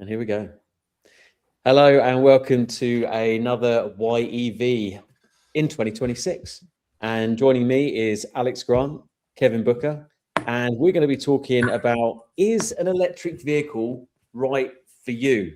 And here we go. Hello and welcome to another YEV in 2026. And joining me is Alex Grant, Kevin Booker, and we're going to be talking about, is an electric vehicle right for you?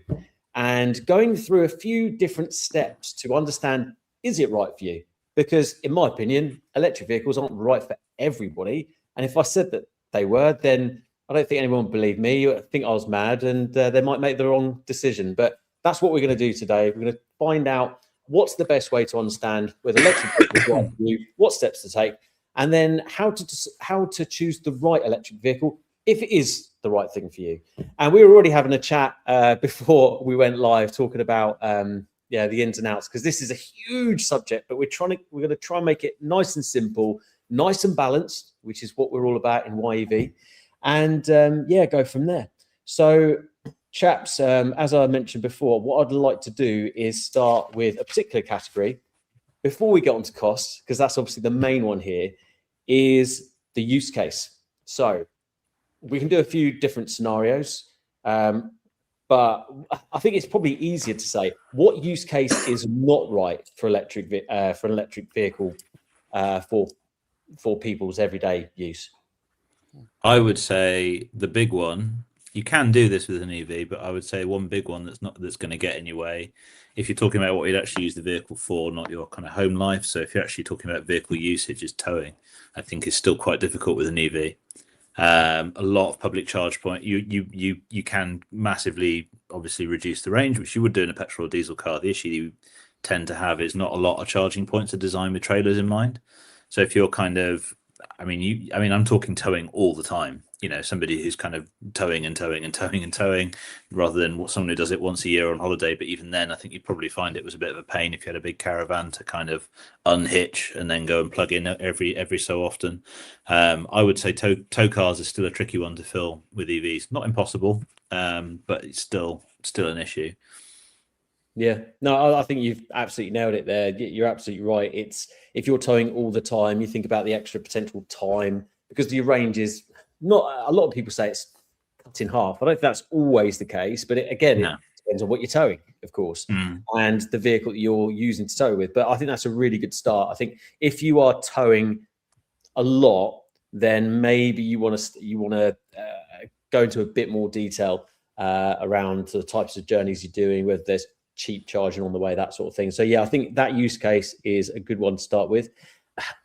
And going through a few different steps to understand, is it right for you? Because in my opinion, electric vehicles aren't right for everybody. And if I said that they were, then I don't think anyone would believe me. I think I was mad and they might make the wrong decision. But that's what we're going to do today. We're going to find out what's the best way to understand whether electric vehicles are right for you, what steps to take, and then how to choose the right electric vehicle if it is the right thing for you. And we were already having a chat before we went live talking about the ins and outs, because this is a huge subject, but we're going to try and make it nice and simple, nice and balanced, which is what we're all about in YEV. And go from there. So chaps, as I mentioned before, what I'd like to do is start with a particular category before we get onto costs, because that's obviously the main one here, is the use case. So we can do a few different scenarios, but I think it's probably easier to say what use case is not right for an electric vehicle for people's everyday use. I would say the big one, you can do this with an EV, but I would say one big one that's going to get in your way, if you're talking about what you'd actually use the vehicle for, not your kind of home life. So if you're actually talking about vehicle usage, is towing, I think is still quite difficult with an EV. A lot of public charge point, you can massively obviously reduce the range, which you would do in a petrol or diesel car. The issue you tend to have is not a lot of charging points are designed with trailers in mind. So if you're kind of, I'm talking towing all the time. You know, somebody who's kind of towing rather than someone who does it once a year on holiday. But even then, I think you'd probably find it was a bit of a pain if you had a big caravan to kind of unhitch and then go and plug in every so often. I would say tow cars are still a tricky one to fill with EVs. Not impossible, but it's still an issue. Yeah, no, I think you've absolutely nailed it there. You're absolutely right. It's if you're towing all the time, you think about the extra potential time, because your range is not, a lot of people say it's cut in half. I don't think that's always the case, but it depends on what you're towing, of course, and the vehicle that you're using to tow with. But I think that's a really good start. I think if you are towing a lot, then maybe you want to go into a bit more detail around the types of journeys you're doing, whether there's cheap charging on the way, that sort of thing. So yeah, I think that use case is a good one to start with.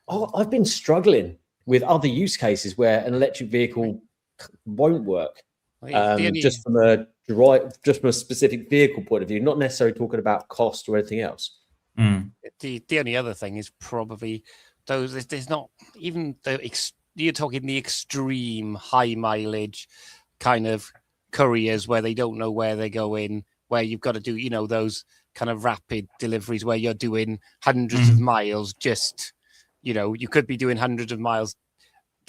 I've been struggling with other use cases where an electric vehicle won't work, just from a specific vehicle point of view, not necessarily talking about cost or anything else. The only other thing is probably those. There's not even you're talking the extreme high mileage kind of couriers where they don't know where they're going, where you've got to do, those kind of rapid deliveries where you're doing hundreds of miles. Just, you could be doing hundreds of miles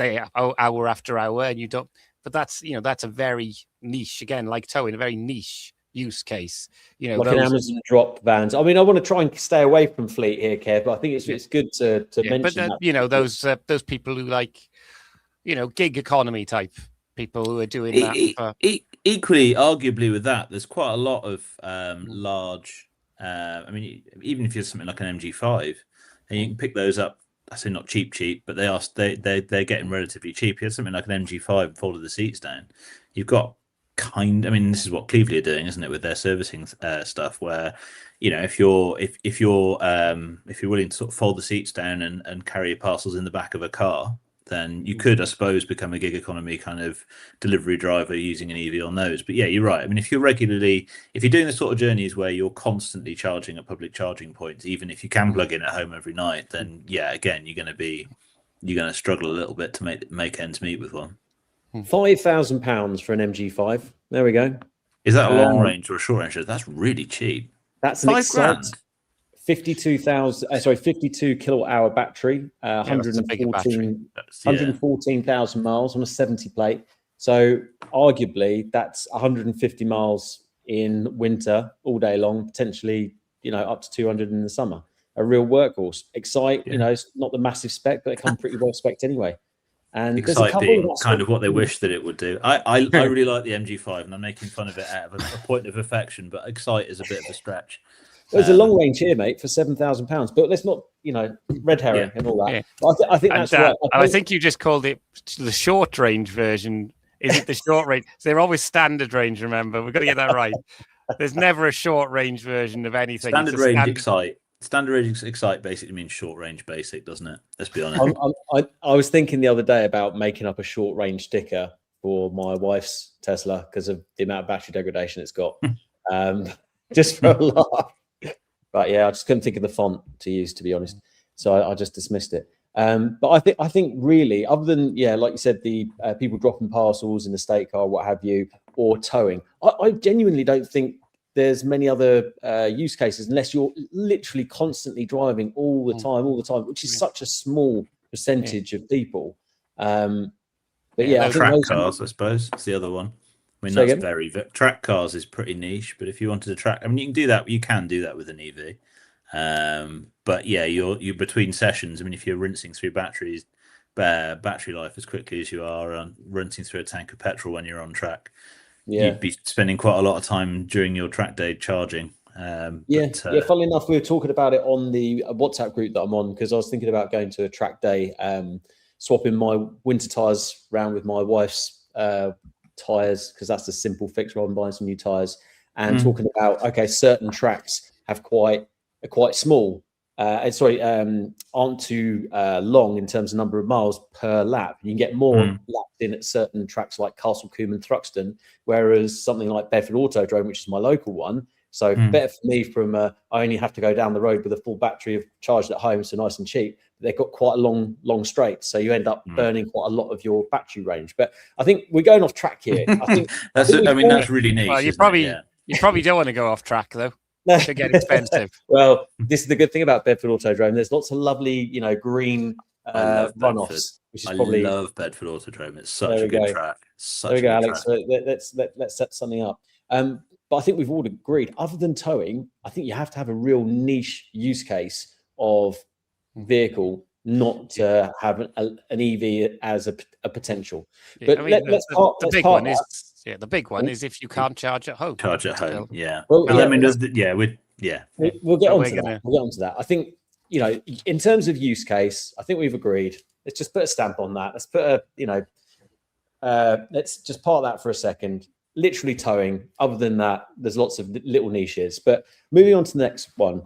hour after hour, and you don't. But that's a very niche, again, like towing, a very niche use case. Like an Amazon drop vans. I mean, I want to try and stay away from fleet here, Kev, but I think it's good to mention. But those people who like, gig economy type people who are doing that. Equally, arguably with that, there's quite a lot of large. Even if you're something like an MG5, and you can pick those up. I say not cheap, but they're getting relatively cheap. You had something like an MG5 and folded the seats down. You've got this is what Cleveland are doing, isn't it, with their servicing stuff? Where if you're willing to sort of fold the seats down and carry your parcels in the back of a car, then you could, I suppose, become a gig economy kind of delivery driver using an EV on those. But yeah, you're right. I mean, if you're doing the sort of journeys where you're constantly charging at public charging points, even if you can plug in at home every night, then yeah, again, you're going to struggle a little bit to make ends meet with one. £5,000 for an MG5. There we go. Is that a long range or a short range? That's really cheap. That's an £5,000. 52 kilowatt hour battery, 114,000 miles on a 70 plate. So arguably that's 150 miles in winter all day long, potentially, up to 200 in the summer. A real workhorse. Excite, it's not the massive spec, but it comes pretty well spec'd anyway. And there's a Excite couple being that's kind of what they wish that it would do. I really like the MG5, and I'm making fun of it out of a point of affection, but Excite is a bit of a stretch. There's a long range here, mate, for £7,000. But let's not, red herring and all that. Yeah. But I think that's right. I think you just called it the short range version. Is it the short range? So they're always standard range. Remember, we've got to get that right. There's never a short range version of anything. Standard range Excite. Standard range Excite basically means short range basic, doesn't it? Let's be honest. I was thinking the other day about making up a short range sticker for my wife's Tesla because of the amount of battery degradation it's got, just for a laugh. But yeah, I just couldn't think of the font to use, to be honest. So I just dismissed it. But I think really, other than like you said, the people dropping parcels in the state car, what have you, or towing, I genuinely don't think there's many other use cases unless you're literally constantly driving all the time, which is such a small percentage of people. But I think track cars, I suppose, that's the other one. I mean, that's very track cars is pretty niche, but if you wanted to track, I mean, you can do that with an EV. But yeah, you're between sessions. I mean, if you're rinsing through battery life as quickly as you are rinsing through a tank of petrol when you're on track, you'd be spending quite a lot of time during your track day charging. Funnily enough, we were talking about it on the WhatsApp group that I'm on because I was thinking about going to a track day, swapping my winter tires around with my wife's tires because that's the simple fix rather than buying some new tires, and talking about certain tracks have quite small aren't too long in terms of number of miles per lap. You can get more laps in at certain tracks like Castle Combe and Thruxton, whereas something like Bedford Autodrome, which is my local one, so better for me from I only have to go down the road with a full battery of charged at home, so nice and cheap. They've got quite a long straight, so you end up burning quite a lot of your battery range. But I think we're going off track here. I think that's really niche. Well, you probably don't want to go off track though. To get expensive. Well, this is the good thing about Bedford Autodrome. There's lots of lovely, green runoffs. Which is I love Bedford Autodrome. It's such a good track. There we go, Alex. So let's set something up. But I think we've all agreed, other than towing, I think you have to have a real niche use case of vehicle, not to have an EV as a potential. But the big one is if you can't charge at home. We'll get on to that. We'll get on to that. I think, in terms of use case, I think we've agreed. Let's just put a stamp on that. Let's put let's just park that for a second. Literally towing. Other than that, there's lots of little niches. But moving on to the next one,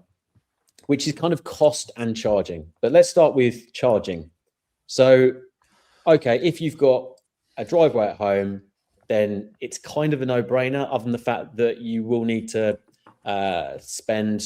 which is kind of cost and charging. But let's start with charging. So, if you've got a driveway at home, then it's kind of a no-brainer, other than the fact that you will need to spend,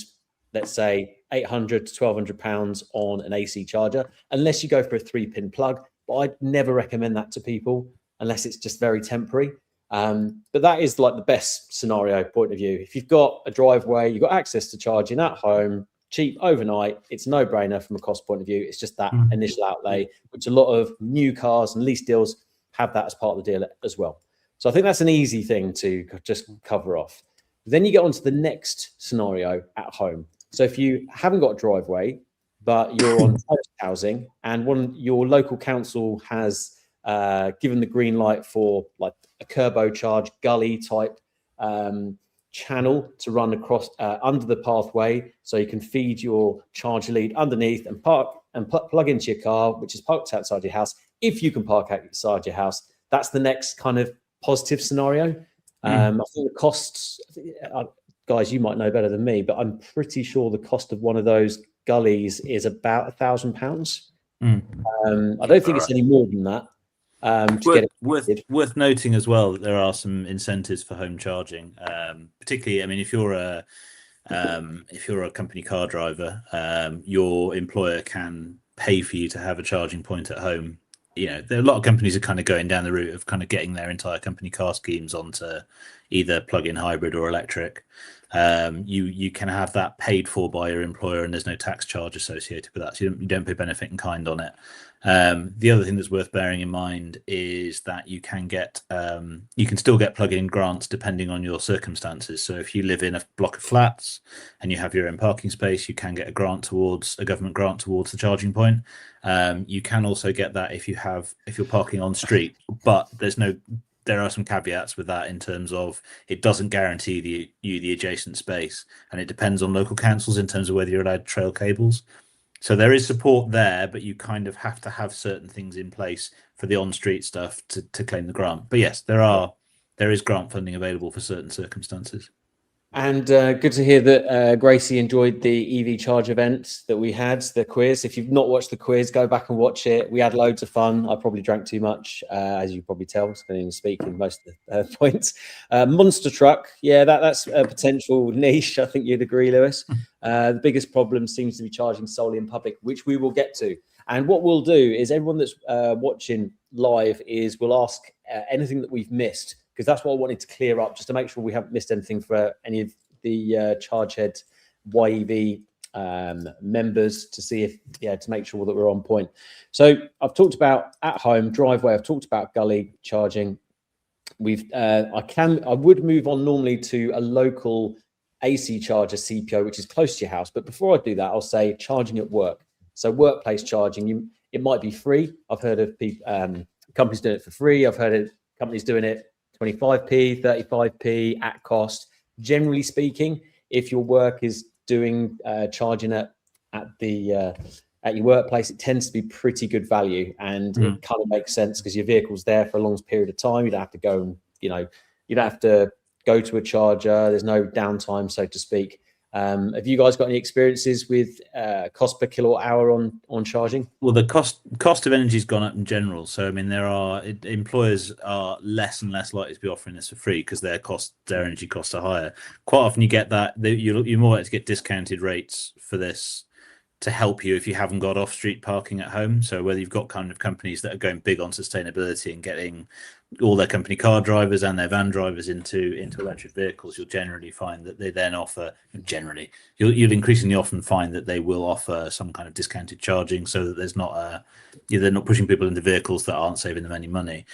let's say, £800 to £1,200 on an AC charger, unless you go for a 3-pin plug. But I'd never recommend that to people unless it's just very temporary. But that is like the best scenario point of view. If you've got a driveway, you've got access to charging at home, cheap overnight, it's a no-brainer from a cost point of view. It's just that initial outlay, which a lot of new cars and lease deals have that as part of the deal as well. So I think that's an easy thing to just cover off. Then you get on to the next scenario at home. So if you haven't got a driveway, but you're on housing and your local council has given the green light for like a turbocharged gully type channel to run across under the pathway, so you can feed your charger lead underneath and plug into your car, which is parked outside your house. If you can park outside your house, that's the next kind of positive scenario. I think the costs, guys, you might know better than me, but I'm pretty sure the cost of one of those gullies is about £1,000. I don't think it's any more than that. Worth noting as well that there are some incentives for home charging, particularly. I mean, if you're a company car driver, your employer can pay for you to have a charging point at home. There are a lot of companies are kind of going down the route of kind of getting their entire company car schemes onto, either plug-in hybrid or electric, you can have that paid for by your employer, and there's no tax charge associated with that. So you don't pay benefit in kind on it. The other thing that's worth bearing in mind is that you can still get plug-in grants depending on your circumstances. So if you live in a block of flats and you have your own parking space, you can get a government grant towards the charging point. You can also get that if you're parking on street, but there are some caveats with that in terms of it doesn't guarantee the adjacent space, and it depends on local councils in terms of whether you're allowed to trail cables. So there is support there, but you kind of have to have certain things in place for the on-street stuff to claim the grant. But yes, there is grant funding available for certain circumstances. And good to hear that Gracie enjoyed the EV charge event that we had, the quiz. If you've not watched the quiz, go back and watch it. We had loads of fun. I probably drank too much, as you probably tell. I was going to even speak in most of the points. Monster truck, yeah, that's a potential niche. I think you'd agree, Lewis. The biggest problem seems to be charging solely in public, which we will get to. And what we'll do is everyone that's watching live we'll ask anything that we've missed, because that's what I wanted to clear up, just to make sure we haven't missed anything for any of the Chargehead YEV members, to see to make sure that we're on point. So I've talked about at home driveway. I've talked about gully charging. I would move on normally to a local AC charger CPO, which is close to your house. But before I do that, I'll say charging at work. So workplace charging, it might be free. I've heard of people, companies doing it for free. I've heard of companies doing it 25p, 35p at cost. Generally speaking, if your work is doing charging at your workplace, it tends to be pretty good value, and it kind of makes sense because your vehicle's there for a long period of time. You don't have to go and you don't have to go to a charger. There's no downtime, so to speak. Have you guys got any experiences with cost per kilowatt hour on charging? Well, the cost of energy has gone up in general. So, I mean, employers are less and less likely to be offering this for free because their energy costs are higher. Quite often you get that you're more likely to get discounted rates for this to help you if you haven't got off-street parking at home. So whether you've got kind of companies that are going big on sustainability and getting all their company car drivers and their van drivers into electric vehicles, you'll generally find that they then offer, you'll increasingly often find that they will offer some kind of discounted charging, so that there's not they're not pushing people into vehicles that aren't saving them any money.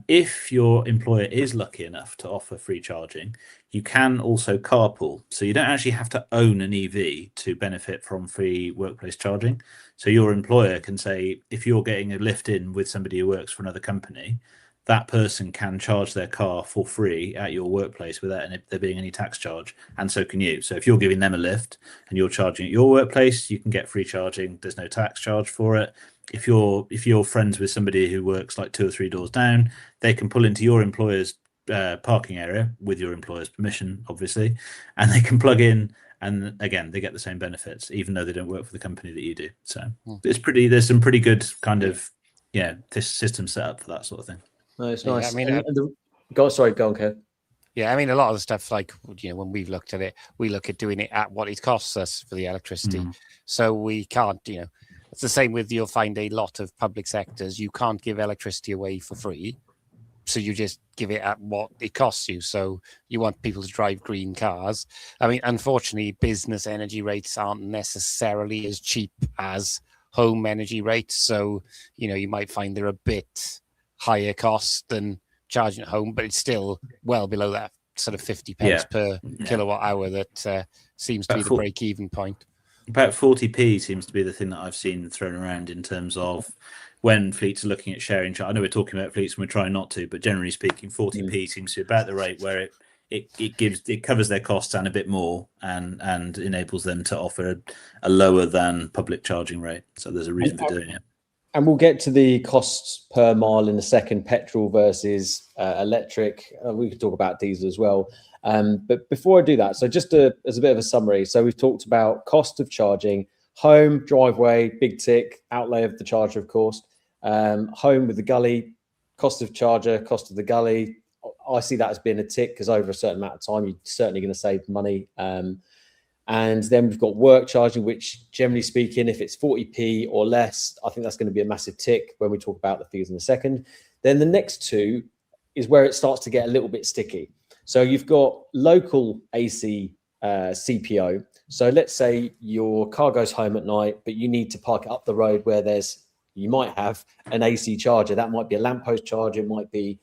If your employer is lucky enough to offer free charging, you can also carpool. So you don't actually have to own an EV to benefit from free workplace charging. So your employer can say, if you're getting a lift in with somebody who works for another company, that person can charge their car for free at your workplace without there being any tax charge, and so can you. So if you're giving them a lift and you're charging at your workplace, you can get free charging. There's no tax charge for it. If you're friends with somebody who works like 2 or 3 doors down, they can pull into your employer's parking area with your employer's permission, obviously, and they can plug in. And again, they get the same benefits, even though they don't work for the company that you do. So there's some pretty good kind of this system set up for that sort of thing. No, it's nice. I mean, go on, Kev. Yeah, I mean, a lot of the stuff, like, when we've looked at it, we look at doing it at what it costs us for the electricity. So we can't, it's the same with, you'll find a lot of public sectors, you can't give electricity away for free. So you just give it at what it costs you. So you want people to drive green cars. I mean, unfortunately, business energy rates aren't necessarily as cheap as home energy rates. So, you might find they're a bit higher cost than charging at home, but it's still well below that sort of 50 pence per kilowatt hour that seems to be the break-even point. About 40p seems to be the thing that I've seen thrown around in terms of when fleets are looking at sharing. I know we're talking about fleets and we're trying not to, but generally speaking, 40p seems to be about the rate where it covers their costs and a bit more, and enables them to offer a lower than public charging rate. So there's a reason for doing it. And we'll get to the costs per mile in a second, petrol versus electric. We could talk about diesel as well. But before I do that, so just as a bit of a summary, so we've talked about cost of charging, home, driveway, big tick, outlay of the charger, of course, home with the gully, cost of charger, cost of the gully. I see that as being a tick because over a certain amount of time, you're certainly going to save money. And then we've got work charging, which generally speaking, if it's 40p or less, I think that's going to be a massive tick when we talk about the figures in a second. Then the next two is where it starts to get a little bit sticky. So you've got local AC CPO. So let's say your car goes home at night, but you need to park it up the road where you might have an AC charger. That might be a lamppost charger, it might be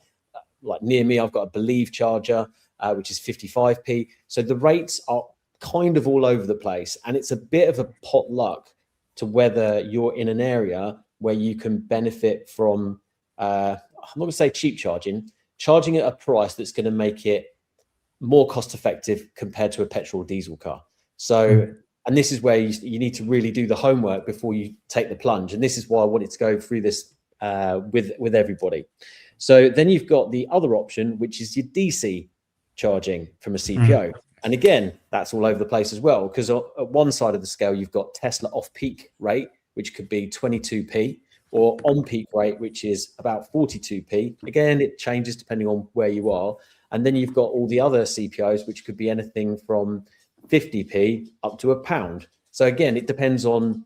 like near me, I've got a Believe charger, which is 55p. So the rates are kind of all over the place, and it's a bit of a potluck to whether you're in an area where you can benefit from, I'm not going to say cheap charging at a price that's going to make it more cost effective compared to a petrol or diesel car. So, and this is where you need to really do the homework before you take the plunge. And this is why I wanted to go through this with everybody. So then you've got the other option, which is your DC charging from a CPO. And again, that's all over the place as well, because at one side of the scale, you've got Tesla off-peak rate, which could be 22p, or on-peak rate, which is about 42p. Again, it changes depending on where you are. And then you've got all the other CPOs, which could be anything from 50p up to £1. So again, it depends on,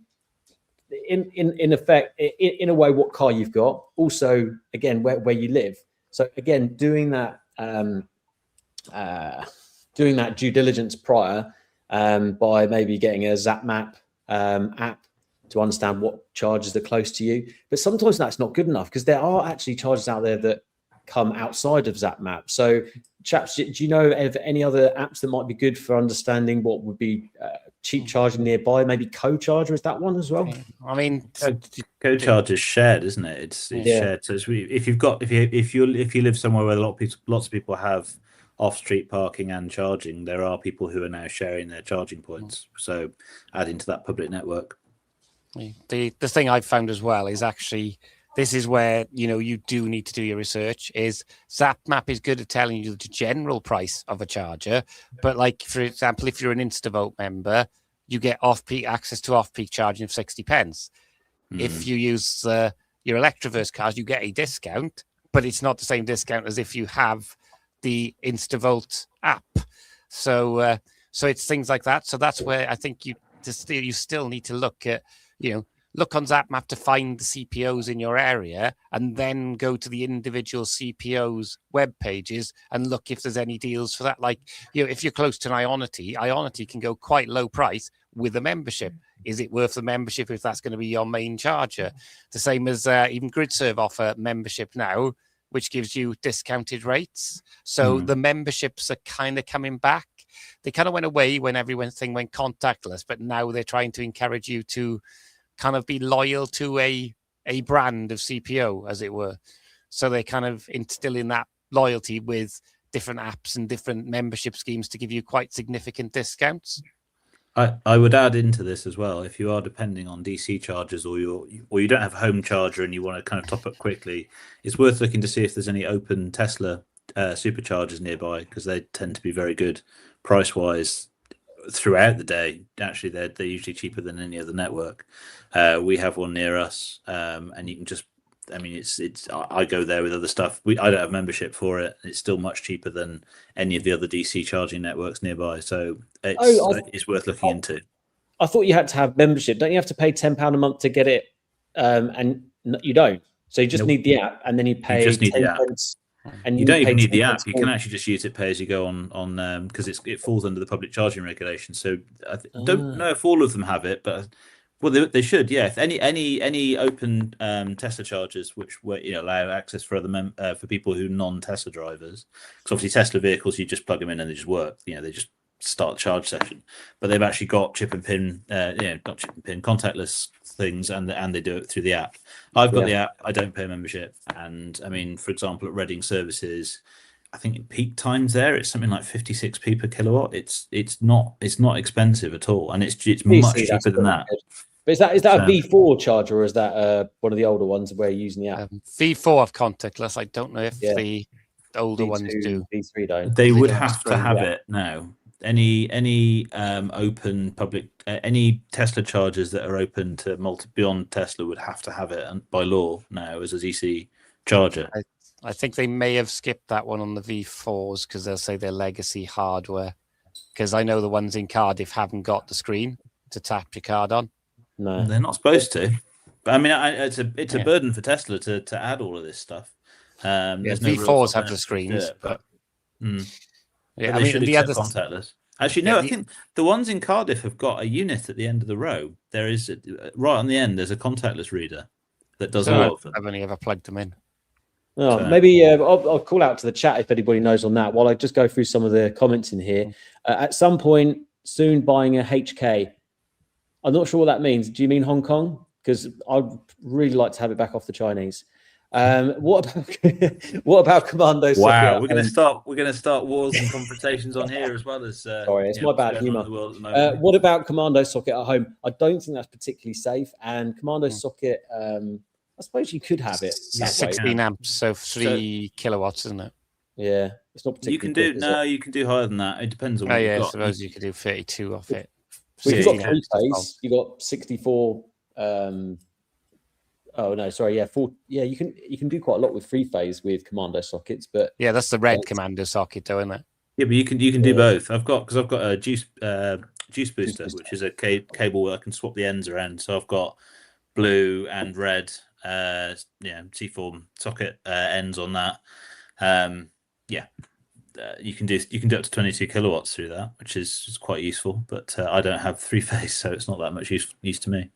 in effect, in a way, what car you've got. Also, again, where you live. So again, doing that due diligence prior by maybe getting a ZapMap app to understand what chargers are close to you. But sometimes that's not good enough, because there are actually chargers out there that come outside of ZapMap. So chaps, do you know of any other apps that might be good for understanding what would be cheap charging nearby? Maybe CoCharger, is that one as well? I mean, CoCharger is shared, isn't it? It's shared. So if you live somewhere where lots of people have off-street parking and charging, there are people who are now sharing their charging points. So adding to that public network. The thing I've found as well is actually, this is where, you do need to do your research, is ZapMap is good at telling you the general price of a charger. But like, for example, if you're an Instavolt member, you get off-peak access to off-peak charging of 60 pence. If you use your Electroverse cars, you get a discount, but it's not the same discount as if you have the Instavolt app. So it's things like that. So that's where I think you still need to look at, look on ZapMap to find the CPOs in your area, and then go to the individual CPOs web pages and look if there's any deals for that. Like, if you're close to an Ionity can go quite low price with a membership. Is it worth the membership if that's going to be your main charger? The same as even GridServe offer membership now, which gives you discounted rates. So the memberships are kind of coming back. They kind of went away when everything went contactless, but now they're trying to encourage you to kind of be loyal to a brand of CPO, as it were. So they're kind of instilling that loyalty with different apps and different membership schemes to give you quite significant discounts. I would add into this as well, if you are depending on DC chargers, or you don't have a home charger and you want to kind of top up quickly, it's worth looking to see if there's any open Tesla superchargers nearby, because they tend to be very good price wise throughout the day. Actually, they're usually cheaper than any other network. We have one near us, and you can just, I mean, I go there with other stuff. I don't have membership for it. It's still much cheaper than any of the other DC charging networks nearby. So it's worth looking into. I thought you had to have membership. Don't you have to pay £10 a month to get it? And you don't. So you just need the app, and then you pay. You just need 10 the app. pence, and you don't even need the app. pence You can actually just use it pay as you go on because it falls under the public charging regulation. So I don't know if all of them have it, but well, they should. Yeah, if any open Tesla chargers which allow access for other for people who are non-Tesla drivers, because obviously Tesla vehicles, you just plug them in and they just work. They just start the charge session, but they've actually got chip and pin, not chip and pin, contactless things, and they do it through the app. I've got the app. I don't pay membership, and I mean, for example, at Reading Services, I think in peak times there, it's something like 56p per kilowatt. It's not expensive at all, and it's much cheaper than that. But is that a V4 charger, or is that one of the older ones where you're using the app? V4 have contactless. I don't know if the older ones do. V3 don't. They would have to have it now. Any open public any Tesla chargers that are open to beyond Tesla would have to have it by law now as a DC charger. I think they may have skipped that one on the V4s because they'll say they're legacy hardware. Because I know the ones in Cardiff haven't got the screen to tap your card on. No, they're not supposed to. But I mean, it's a burden for Tesla to add all of this stuff. V4s have the screens, but Yeah, But I they mean, should and the accept other contactless. Actually, no, I think the ones in Cardiff have got a unit at the end of the row. There is right on the end. There's a contactless reader that does a lot of them. I've only ever plugged them in. Oh, So- maybe I'll call out to the chat if anybody knows on that while I just go through some of the comments in here. At some point soon buying a HK. I'm not sure what that means. Do you mean Hong Kong? Because I'd really like to have it back off the Chinese. What about Commando socket? Wow, we're gonna start wars and confrontations on here as well as sorry, it's my bad humour. What about Commando socket at home? I don't think that's particularly safe. And Commando socket, I suppose you could have it. Yeah, 16 amps, so 3 kilowatts, isn't it? Yeah, it's not particularly. You can do you can do higher than that. It depends on what you've got. I suppose you could do 32 off it. Well, you've got 3 phase. You got 64. Oh no, sorry. Yeah, 4. Yeah, you can do quite a lot with 3 phase with Commando sockets, but yeah, that's the red Commando socket, though, isn't it? Yeah, but you can do both. I've got a juice booster, which is a cable where I can swap the ends around. So I've got blue and red, C-form socket ends on that. You can do up to 22 kilowatts through that, which is quite useful. But I don't have 3 phase, so it's not that much use to me.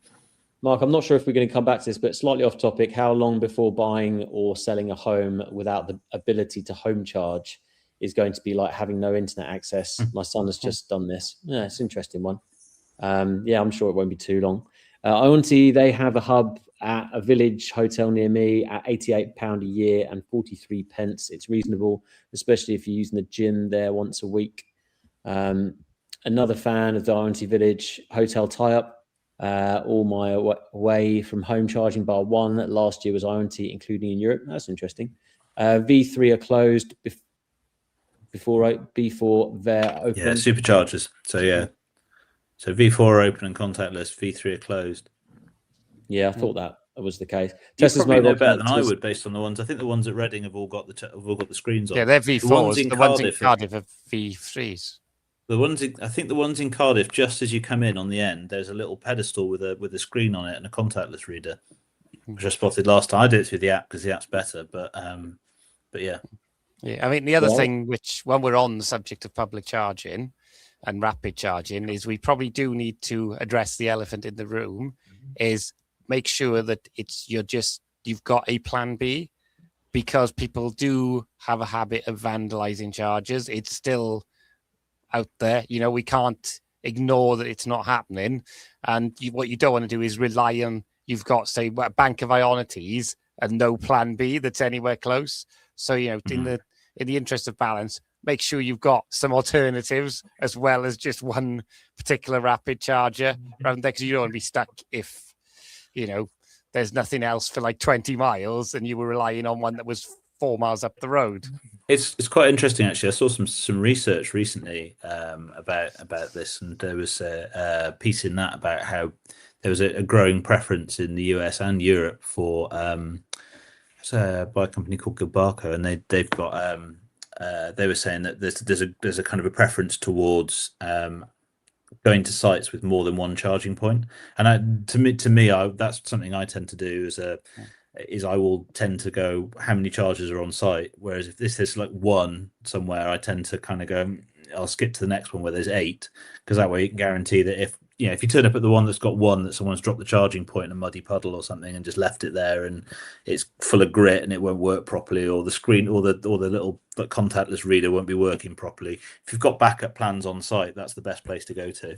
Mark, I'm not sure if we're going to come back to this, but slightly off topic. How long before buying or selling a home without the ability to home charge is going to be like having no internet access? My son has just done this. Yeah, it's an interesting one. I'm sure it won't be too long. Ionity, they have a hub at a village hotel near me at £88 a year and 43 pence. It's reasonable, especially if you're using the gym there once a week. Another fan of the Ionity Village hotel tie-up. All my way from home charging bar 1 last year was Ionity, including in Europe. That's interesting. V3 are closed before they're open. Yeah, superchargers. So V4 are open and contactless. V3 are closed. Yeah, I thought that was the case. You probably know better than I would based on the ones. I think the ones at Reading have all got the screens on. Yeah, they're V4s. The ones in Cardiff are V3s. The ones in Cardiff, just as you come in on the end, there's a little pedestal with a screen on it and a contactless reader, which I spotted last time. I did it through the app because the app's better, but yeah. Yeah, I mean the other thing, which when we're on the subject of public charging and rapid charging, is we probably do need to address the elephant in the room. Is make sure that you've got a plan B, because people do have a habit of vandalizing chargers. It's still out there, we can't ignore that it's not happening. And what you don't want to do is rely on, you've got, say, a bank of Ionities and no plan B that's anywhere close. So, in the interest of balance, make sure you've got some alternatives as well as just one particular rapid charger around there, because you don't want to be stuck if, there's nothing else for like 20 miles and you were relying on one that was 4 miles up the road. It's quite interesting, actually. I saw some research recently about this, and there was a piece in that about how there was a growing preference in the US and Europe for by a company called Gilbarco, and they've got they were saying that there's a kind of a preference towards going to sites with more than one charging point. And to me, that's something I tend to do is I will tend to go how many chargers are on site. Whereas if this is like one somewhere, I tend to kind of go, I'll skip to the next one where there's 8, because that way you can guarantee that if you turn up at the one that's got 1, that someone's dropped the charging point in a muddy puddle or something and just left it there and it's full of grit and it won't work properly, or the screen or the little contactless reader won't be working properly. If you've got backup plans on site, that's the best place to go to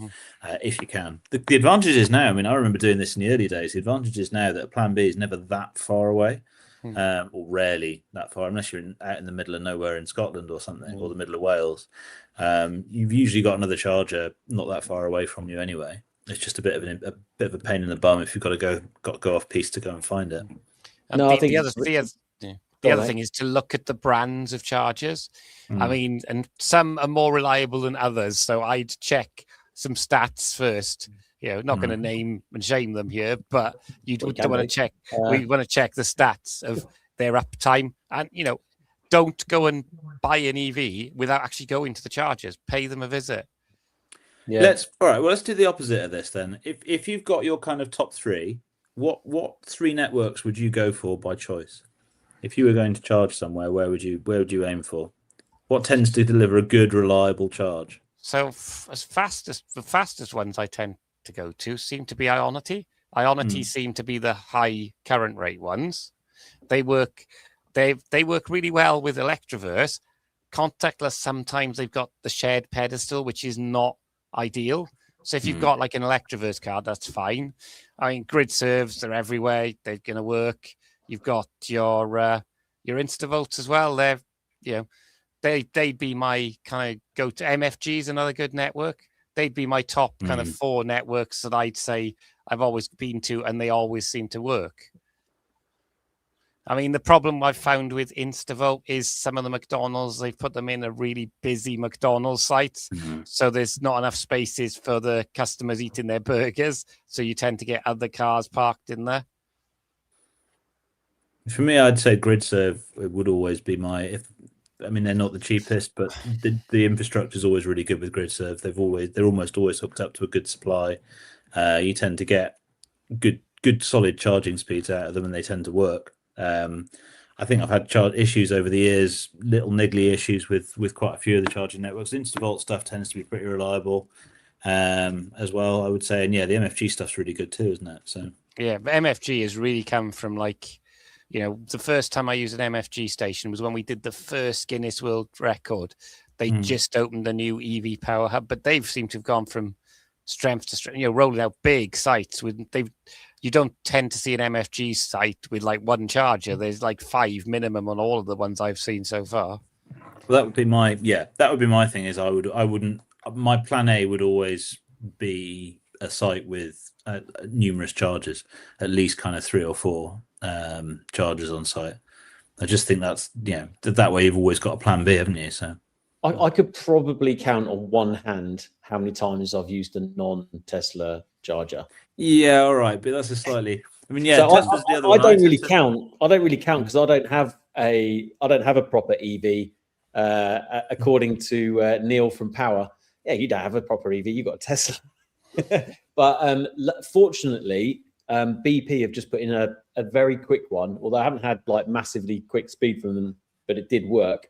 if you can. The advantage is now, I remember doing this in the early days, the advantage is now that a plan B is never that far away. Or rarely that far, unless you're out in the middle of nowhere in Scotland or something, or the middle of Wales. You've usually got another charger not that far away from you anyway. It's just a bit of a pain in the bum if you've got to go off piste to go and find it. And I think the other thing is to look at the brands of chargers. And some are more reliable than others, so I'd check some stats first. Not going to name and shame them here, but you want to check. We want to check the stats of their uptime, and don't go and buy an EV without actually going to the chargers. Pay them a visit. Yeah. Let's do the opposite of this then. If you've got your kind of top 3, what 3 networks would you go for by choice? If you were going to charge somewhere, where would you aim for? What tends to deliver a good, reliable charge? So the fastest ones I tend to go to seem to be Ionity. Ionity seem to be the high current rate ones. They work really well with Electroverse. Contactless, sometimes they've got the shared pedestal, which is not ideal. So if you've got like an Electroverse card, that's fine. I mean, grid serves, they're everywhere. They're going to work. You've got your Instavolts as well. They're, they'd be my kind of go-to. MFG is another good network. They'd be my top kind of 4 networks that I'd say I've always been to, and they always seem to work. I mean, the problem I've found with Instavolt is some of the McDonald's, they've put them in a really busy McDonald's sites. So there's not enough spaces for the customers eating their burgers. So you tend to get other cars parked in there. For me, I'd say GridServe would always be they're not the cheapest, but the infrastructure is always really good with GridServe. They're almost always hooked up to a good supply. You tend to get good solid charging speeds out of them, and they tend to work. I think I've had issues over the years, little niggly issues with quite a few of the charging networks. Instavolt stuff tends to be pretty reliable as well, I would say. And yeah, the MFG stuff's really good too, isn't it? So yeah, but MFG has really come from the first time I used an MFG station was when we did the first Guinness World Record. They just opened a new EV power hub, but they've seemed to have gone from strength to strength, rolling out big sites you don't tend to see an MFG site with like one charger. There's like 5 minimum on all of the ones I've seen so far. Well, that would be my thing. Is my plan A would always be a site with numerous chargers, at least kind of 3 or 4 chargers on site. I just think that's that way you've always got a plan B, haven't you? So I could probably count on one hand how many times I've used a non-Tesla charger. Yeah, all right, but that's a slightly. I mean, yeah, so Tesla's the other one. I don't really count because I don't have a proper EV. According to Neil from Power, you don't have a proper EV. You got a Tesla. But fortunately, BP have just put in a very quick one. Although I haven't had like massively quick speed from them, but it did work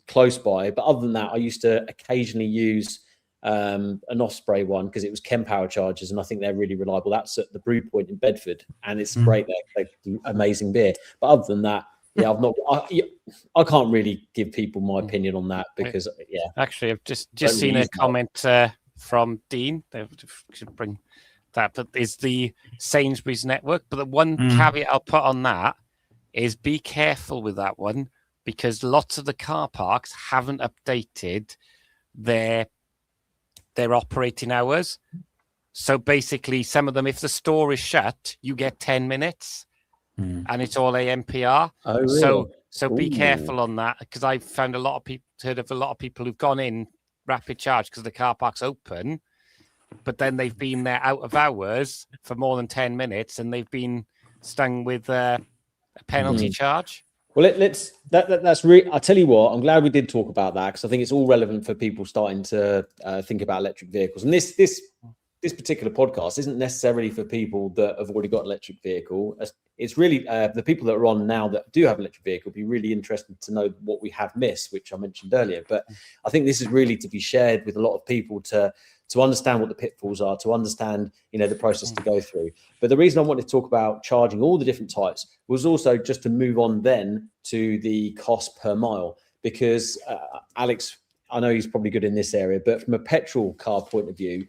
close by. But other than that, I used to occasionally use an Osprey one because it was Chem Power chargers, and I think they're really reliable. That's at the Brew Point in Bedford, and it's great. They do amazing beer. But other than that, I can't really give people my opinion on that because actually, I've just seen a comment from Dean. They should bring that, but is the Sainsbury's network. But the one caveat I'll put on that is be careful with that one because lots of the car parks haven't updated their operating hours. So basically, some of them, if the store is shut, you get 10 minutes and it's all AMPR. Oh, really? So be careful on that because I've found heard of a lot of people who've gone in rapid charge because the car park's open, but then they've been there out of hours for more than 10 minutes and they've been stung with a penalty charge. Well, that's really. I tell you what, I'm glad we did talk about that because I think it's all relevant for people starting to think about electric vehicles. And this particular podcast isn't necessarily for people that have already got an electric vehicle. It's really the people that are on now that do have an electric vehicle be really interested to know what we have missed, which I mentioned earlier. But I think this is really to be shared with a lot of people to understand what the pitfalls are, to understand, the process to go through. But the reason I wanted to talk about charging all the different types was also just to move on then to the cost per mile, because Alex, I know he's probably good in this area, but from a petrol car point of view,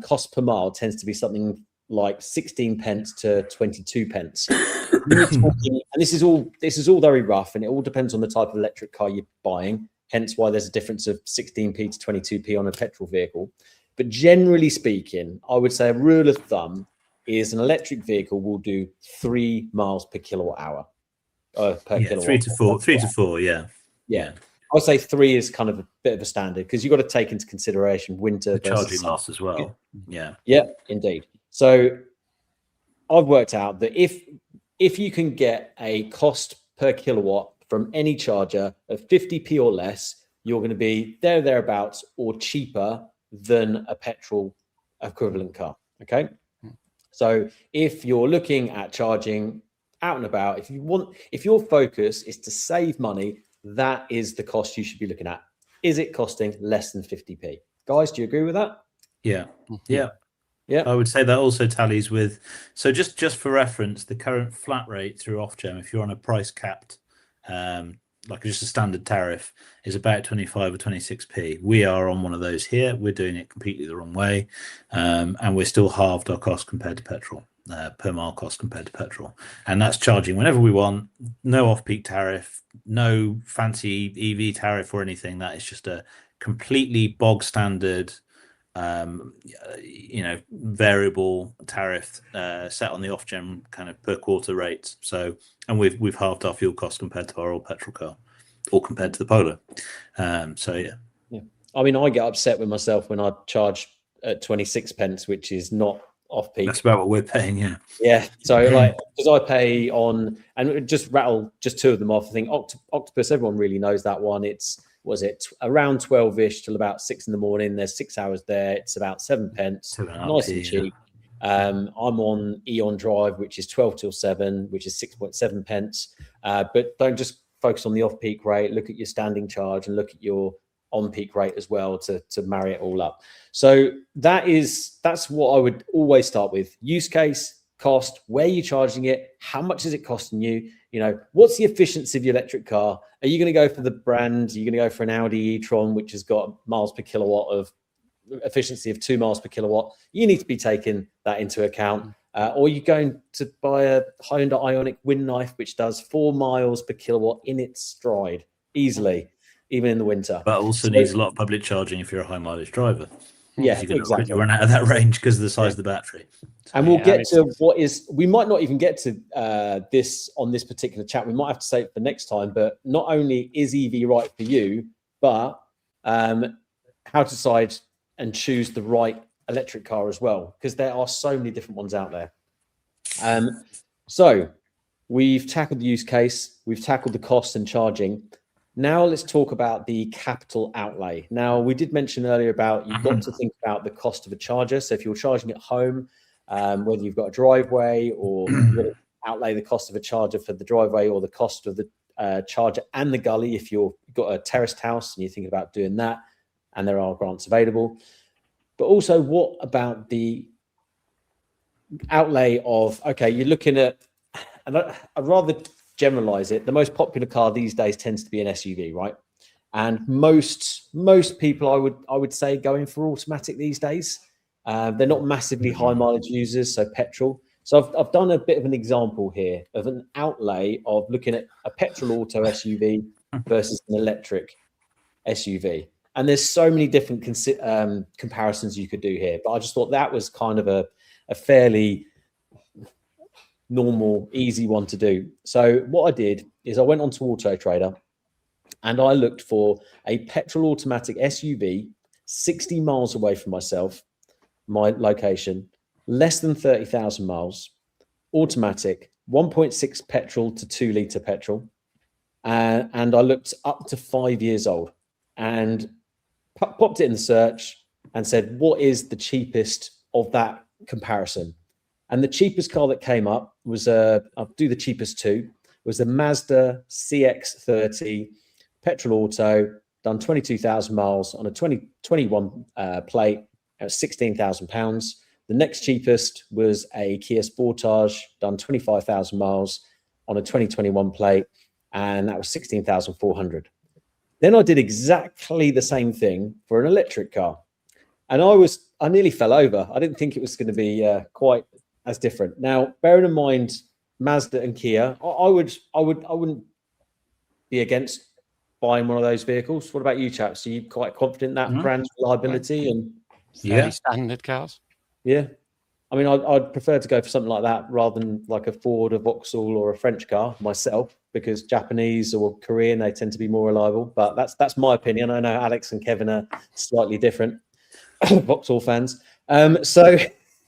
cost per mile tends to be something like 16 pence to 22 pence. And this is all very rough, and it all depends on the type of electric car you're buying, hence why there's a difference of 16p to 22p on a petrol vehicle. But generally speaking, I would say a rule of thumb is an electric vehicle will do 3 miles per kilowatt hour. Per kilowatt. 3 to 4, yeah. I would say 3 is kind of a bit of a standard because you've got to take into consideration winter. The charging loss as well. Yeah, indeed. So I've worked out that if you can get a cost per kilowatt from any charger of 50p or less, you're going to be thereabouts or cheaper than a petrol equivalent car. Okay. So if you're looking at charging out and about, if your focus is to save money, that is the cost you should be looking at. Is it costing less than 50p? Guys, do you agree with that? Yeah. Yeah. I would say that also tallies with. So just for reference, the current flat rate through Ofgem, if you're on a price capped, like just a standard tariff, is about 25 or 26p. We are on one of those here. We're doing it completely the wrong way, and we're still halved our cost compared to petrol, per mile cost compared to petrol, and that's charging whenever we want. No off-peak tariff, no fancy EV tariff or anything. That is just a completely bog standard, variable tariff set on the Ofgem kind of per quarter rates. So, and we've halved our fuel costs compared to our old petrol car, or compared to the Polo. So yeah. I mean, I get upset with myself when I charge at 26 pence, which is not off peak. That's about what we're paying. Yeah. So like, because I pay on, and just rattle just two of them off. I think Octopus, everyone really knows that one. It's, was it around 12ish till about 6 in the morning? There's 6 hours there. It's about 7 pence, nice and cheap. I'm on Eon Drive, which is 12 till 7, which is 6.7 pence. But don't just focus on the off-peak rate. Look at your standing charge and look at your on-peak rate as well to marry it all up. So that's what I would always start with: use case, cost, where you're charging it, how much is it costing you? What's the efficiency of your electric car? Are you going to go for the brand? Are you going to go for an Audi e-tron, which has got miles per kilowatt of efficiency of 2 miles per kilowatt? You need to be taking that into account. Or you're going to buy a Hyundai Ioniq Wind Knife, which does 4 miles per kilowatt in its stride easily, even in the winter. But also needs a lot of public charging if you're a high mileage driver. Yeah, exactly. You run out of that range because of the size of the battery. And we'll get to we might not even get to this on this particular chat. We might have to save it for next time. But not only is EV right for you, but how to decide and choose the right electric car as well, because there are so many different ones out there. So we've tackled the use case, we've tackled the cost and charging. Now let's talk about the capital outlay. Now, we did mention earlier about you've got to think about the cost of a charger. So if you're charging at home, whether you've got a driveway or you've got to outlay the cost of a charger for the driveway, or the cost of the charger and the gully if you've got a terraced house and you're thinking about doing that, and there are grants available. But also, what about the outlay of, okay, you're looking at, and I'd rather generalize it, the most popular car these days tends to be an SUV, right? And most people I would say going for automatic these days. They're not massively high mileage users, so petrol. So I've done a bit of an example here of an outlay of looking at a petrol auto SUV versus an electric SUV. And there's so many different comparisons you could do here, but I just thought that was kind of a fairly normal, easy one to do. So what I did is I went onto Auto Trader and I looked for a petrol automatic SUV 60 miles away from myself, my location, less than 30,000 miles, automatic, 1.6 petrol to 2 litre petrol. And I looked up to 5 years old and popped it in the search and said, what is the cheapest of that comparison? And the cheapest car that came up was I'll do the cheapest two, was a Mazda CX-30 petrol auto, done 22,000 miles on a 2021 plate at £16,000. The next cheapest was a Kia Sportage, done 25,000 miles on a 2021 plate, and that was 16,400. Then I did exactly the same thing for an electric car, and I nearly fell over. I didn't think it was going to be quite as different. Now, bearing in mind Mazda and Kia, I wouldn't be against buying one of those vehicles. What about you, chaps? Are you quite confident that brand's reliability and standard cars? Yeah, I mean, I'd prefer to go for something like that rather than like a Ford, a Vauxhall, or a French car myself, because Japanese or Korean, they tend to be more reliable. But that's my opinion. I know Alex and Kevin are slightly different Vauxhall fans. So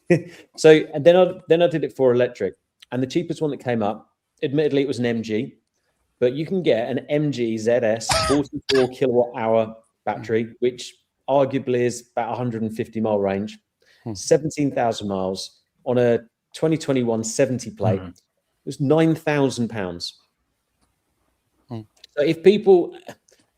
and then I did it for electric, and the cheapest one that came up, admittedly, it was an MG, but you can get an MG ZS 44 kilowatt hour battery, which arguably is about 150 mile range, 17,000 miles on a 2021 70 plate. It was £9,000. So if people,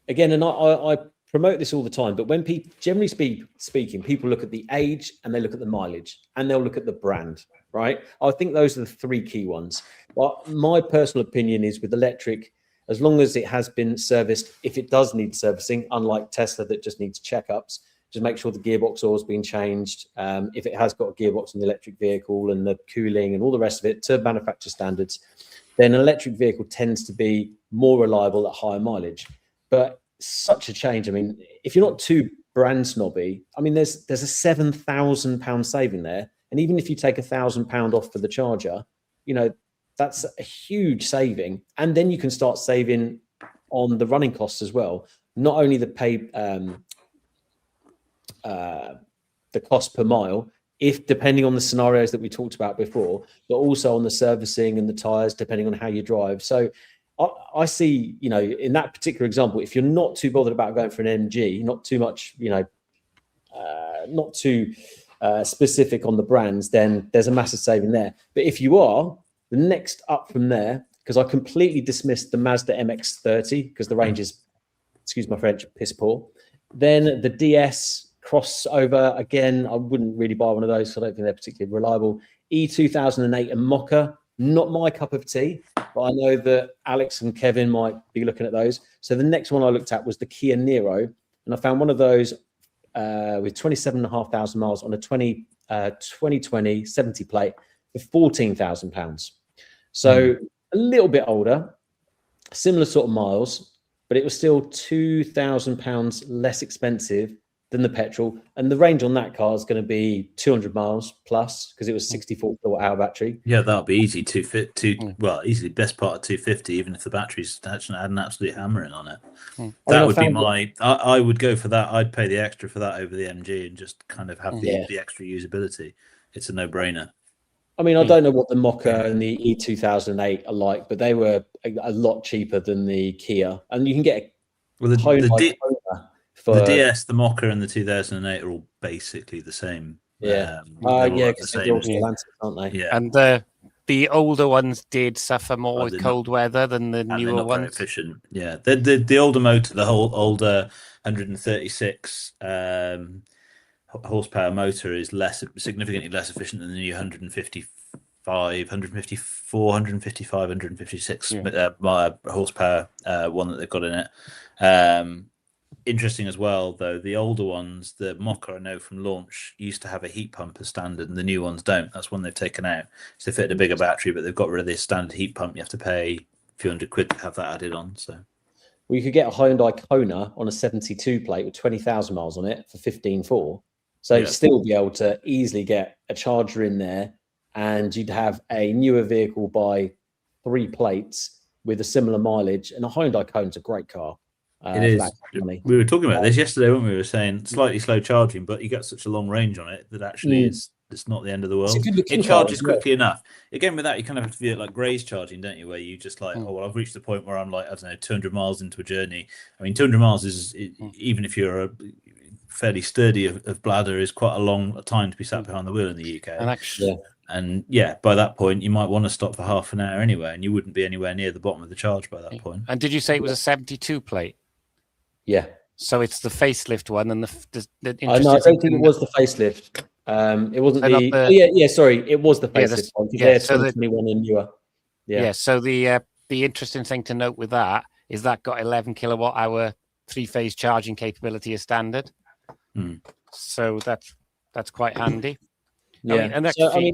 again, and I promote this all the time, but when people, generally speaking, people look at the age and they look at the mileage and they'll look at the brand, right? I think those are the three key ones. But my personal opinion is with electric, as long as it has been serviced, if it does need servicing, unlike Tesla that just needs checkups, just make sure the gearbox oil has been changed. If it has got a gearbox in the electric vehicle and the cooling and all the rest of it to manufacturer standards, then an electric vehicle tends to be more reliable at higher mileage. But such a change. I mean, if you're not too brand snobby, I mean, there's a £7,000 saving there. And even if you take £1,000 off for the charger, you know, that's a huge saving. And then you can start saving on the running costs as well. Not only the cost per mile, if depending on the scenarios that we talked about before, but also on the servicing and the tires, depending on how you drive. So I see, you know, in that particular example, if you're not too bothered about going for an MG, not too much, you know, not too specific on the brands, then there's a massive saving there. But if you are, the next up from there, because I completely dismissed the Mazda MX-30 because the range is, excuse my French, piss poor. Then the DS crossover, again, I wouldn't really buy one of those, so I don't think they're particularly reliable. E2008 and Mocha, not my cup of tea, but I know that Alex and Kevin might be looking at those. So the next one I looked at was the Kia Niro, and I found one of those with 27,500 miles on a 2020 70 plate for £14,000. So a little bit older, similar sort of miles, but it was still £2,000 less expensive than the petrol. And the range on that car is going to be 200 miles plus because it was 64 kilowatt hour battery. Yeah, that'll be easy. Well, easily best part of 250, even if the battery's actually had an absolute hammering on it. That would be my. I would go for that. I'd pay the extra for that over the MG and just kind of have the extra usability. It's a no-brainer. I mean, I don't know what the Mocha and the E2008 are like, but they were a lot cheaper than the Kia, and you can get the DS, the Mocha, and the 2008 are all basically the same. Yeah, because they're all Stellantis, aren't they? Yeah, and the older ones did suffer more with cold weather than the newer ones. Very efficient. Yeah, the older motor, the whole older 136 horsepower motor is significantly less efficient than the new 155 156 horsepower one that they've got in it. Interesting as well, though, the older ones, the Mocha, I know from launch, used to have a heat pump as standard, and the new ones don't. That's one they've taken out. So they fit a bigger battery, but they've got rid of this standard heat pump. You have to pay a few £100 to have that added on. So, well, you could get a Hyundai Kona on a 72 plate with 20,000 miles on it for 15,400. So you'd still be able to easily get a charger in there, and you'd have a newer vehicle by 3 plates with a similar mileage. And a Hyundai Kona's a great car. It is. We were talking about this yesterday, weren't we? We were saying slightly slow charging, but you get such a long range on it that actually it's not the end of the world. It charges quickly enough. Again, with that, you kind of have to view it like Gray's charging, don't you? Where you just like, oh, well, I've reached the point where I'm like, I don't know, 200 miles into a journey. I mean, 200 miles is, even if you're a fairly sturdy of bladder, is quite a long time to be sat behind the wheel in the UK. And actually, and by that point, you might want to stop for half an hour anyway, and you wouldn't be anywhere near the bottom of the charge by that point. And did you say it was a 72 plate? Yeah. So it's the facelift one, and the no, I don't think it was the facelift. It wasn't sorry, it was the facelift one. Yeah, so the 2021 and newer. Yeah. So the interesting thing to note with that is that got 11 kilowatt hour 3-phase charging capability as standard. So that's quite handy. Yeah, and actually,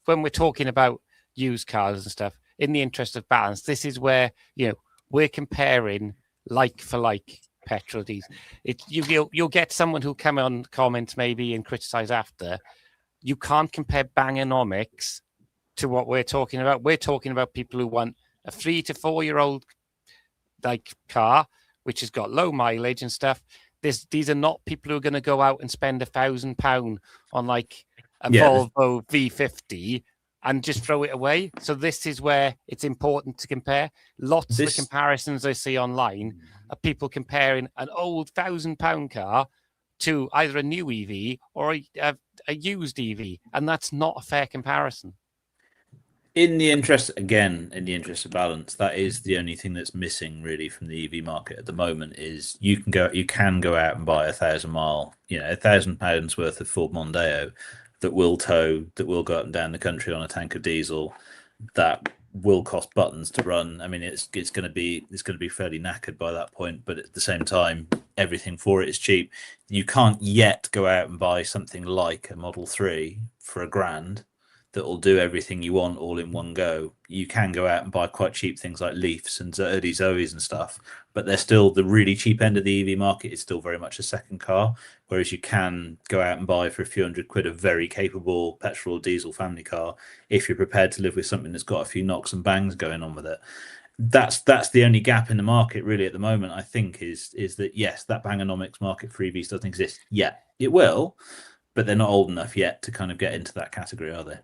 when we're talking about used cars and stuff, in the interest of balance, this is where we're comparing like for like petrol diesel. You'll get someone who'll come on comments maybe and criticize after. You can't compare Bangonomics to what we're talking about. We're talking about people who want a 3 to 4 year old like car, which has got low mileage and stuff. These are not people who are going to go out and spend £1,000 on like a Volvo V50 and just throw it away. So this is where it's important to compare. Lots of the comparisons I see online are people comparing an old £1,000 car to either a new EV or a used EV, and that's not a fair comparison. In the interest of balance, that is the only thing that's missing really from the EV market at the moment. Is you can go out and buy £1,000 mile, £1,000 worth of Ford Mondeo that will go up and down the country on a tank of diesel, that will cost buttons to run. I mean, it's going to be fairly knackered by that point, but at the same time, everything for it is cheap. You can't yet go out and buy something like a Model 3 for £1,000 that will do everything you want all in one go. You can go out and buy quite cheap things like Leafs and early Zoes and stuff, but they're still, the really cheap end of the EV market is still very much a second car, whereas you can go out and buy for a few £100 a very capable petrol or diesel family car if you're prepared to live with something that's got a few knocks and bangs going on with it. That's the only gap in the market really at the moment, I think, is that yes, that Bangonomics market for EVs doesn't exist yet. It will, but they're not old enough yet to kind of get into that category, are they?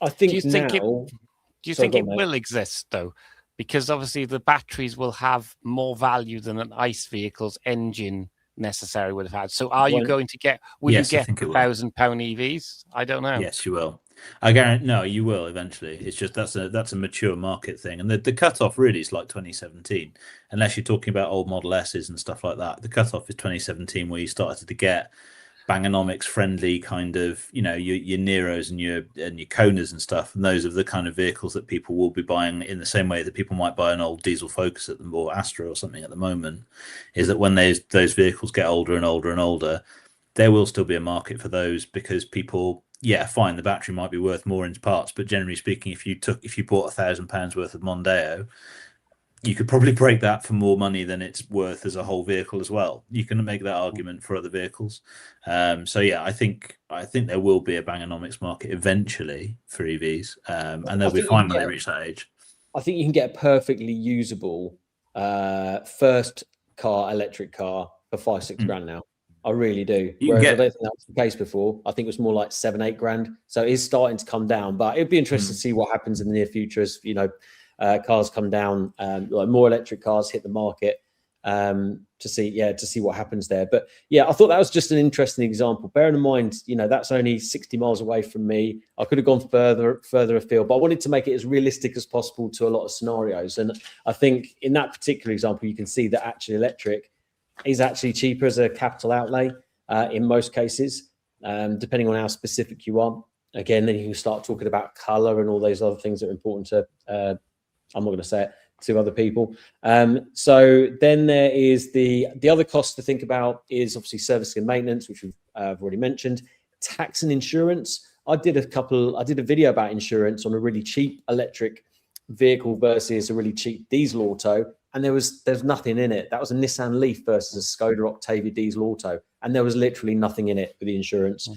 I think Do you think it will exist though? Because obviously the batteries will have more value than an ICE vehicle's engine necessarily would have had. So are you going to get? Will you get £1,000 EVs? I don't know. Yes, you will. I guarantee. No, you will eventually. It's just that's a mature market thing, and the cutoff really is like 2017, unless you're talking about old Model S's and stuff like that. The cutoff is 2017, where you started to get Bangonomics friendly kind of, your Neros and your Konas and stuff, and those are the kind of vehicles that people will be buying in the same way that people might buy an old diesel Focus or Astra or something at the moment. Is that when those vehicles get older and older and older, there will still be a market for those, because people, fine, the battery might be worth more in parts, but generally speaking, if you bought £1,000 worth of Mondeo, you could probably break that for more money than it's worth as a whole vehicle as well. You can make that argument for other vehicles. I think there will be a Bangonomics market eventually for EVs, and they'll be fine when they reach that age. I think you can get a perfectly usable first car electric car for £5,000-6,000 now. I really do. Whereas I don't think that was the case before. I think it was more like £7,000-8,000. So it is starting to come down, but it'd be interesting to see what happens in the near future as cars come down, like more electric cars hit the market, to see what happens there. But I thought that was just an interesting example. Bearing in mind, that's only 60 miles away from me. I could have gone further afield, but I wanted to make it as realistic as possible to a lot of scenarios. And I think in that particular example, you can see that actually electric is actually cheaper as a capital outlay in most cases, depending on how specific you are. Again, then you can start talking about color and all those other things that are important to I'm not going to say it to other people. So then there is the other cost to think about is obviously servicing and maintenance, which we've already mentioned. Tax and insurance. I did a video about insurance on a really cheap electric vehicle versus a really cheap diesel auto, and there's nothing in it. That was a Nissan Leaf versus a Skoda Octavia diesel auto, and there was literally nothing in it for the insurance.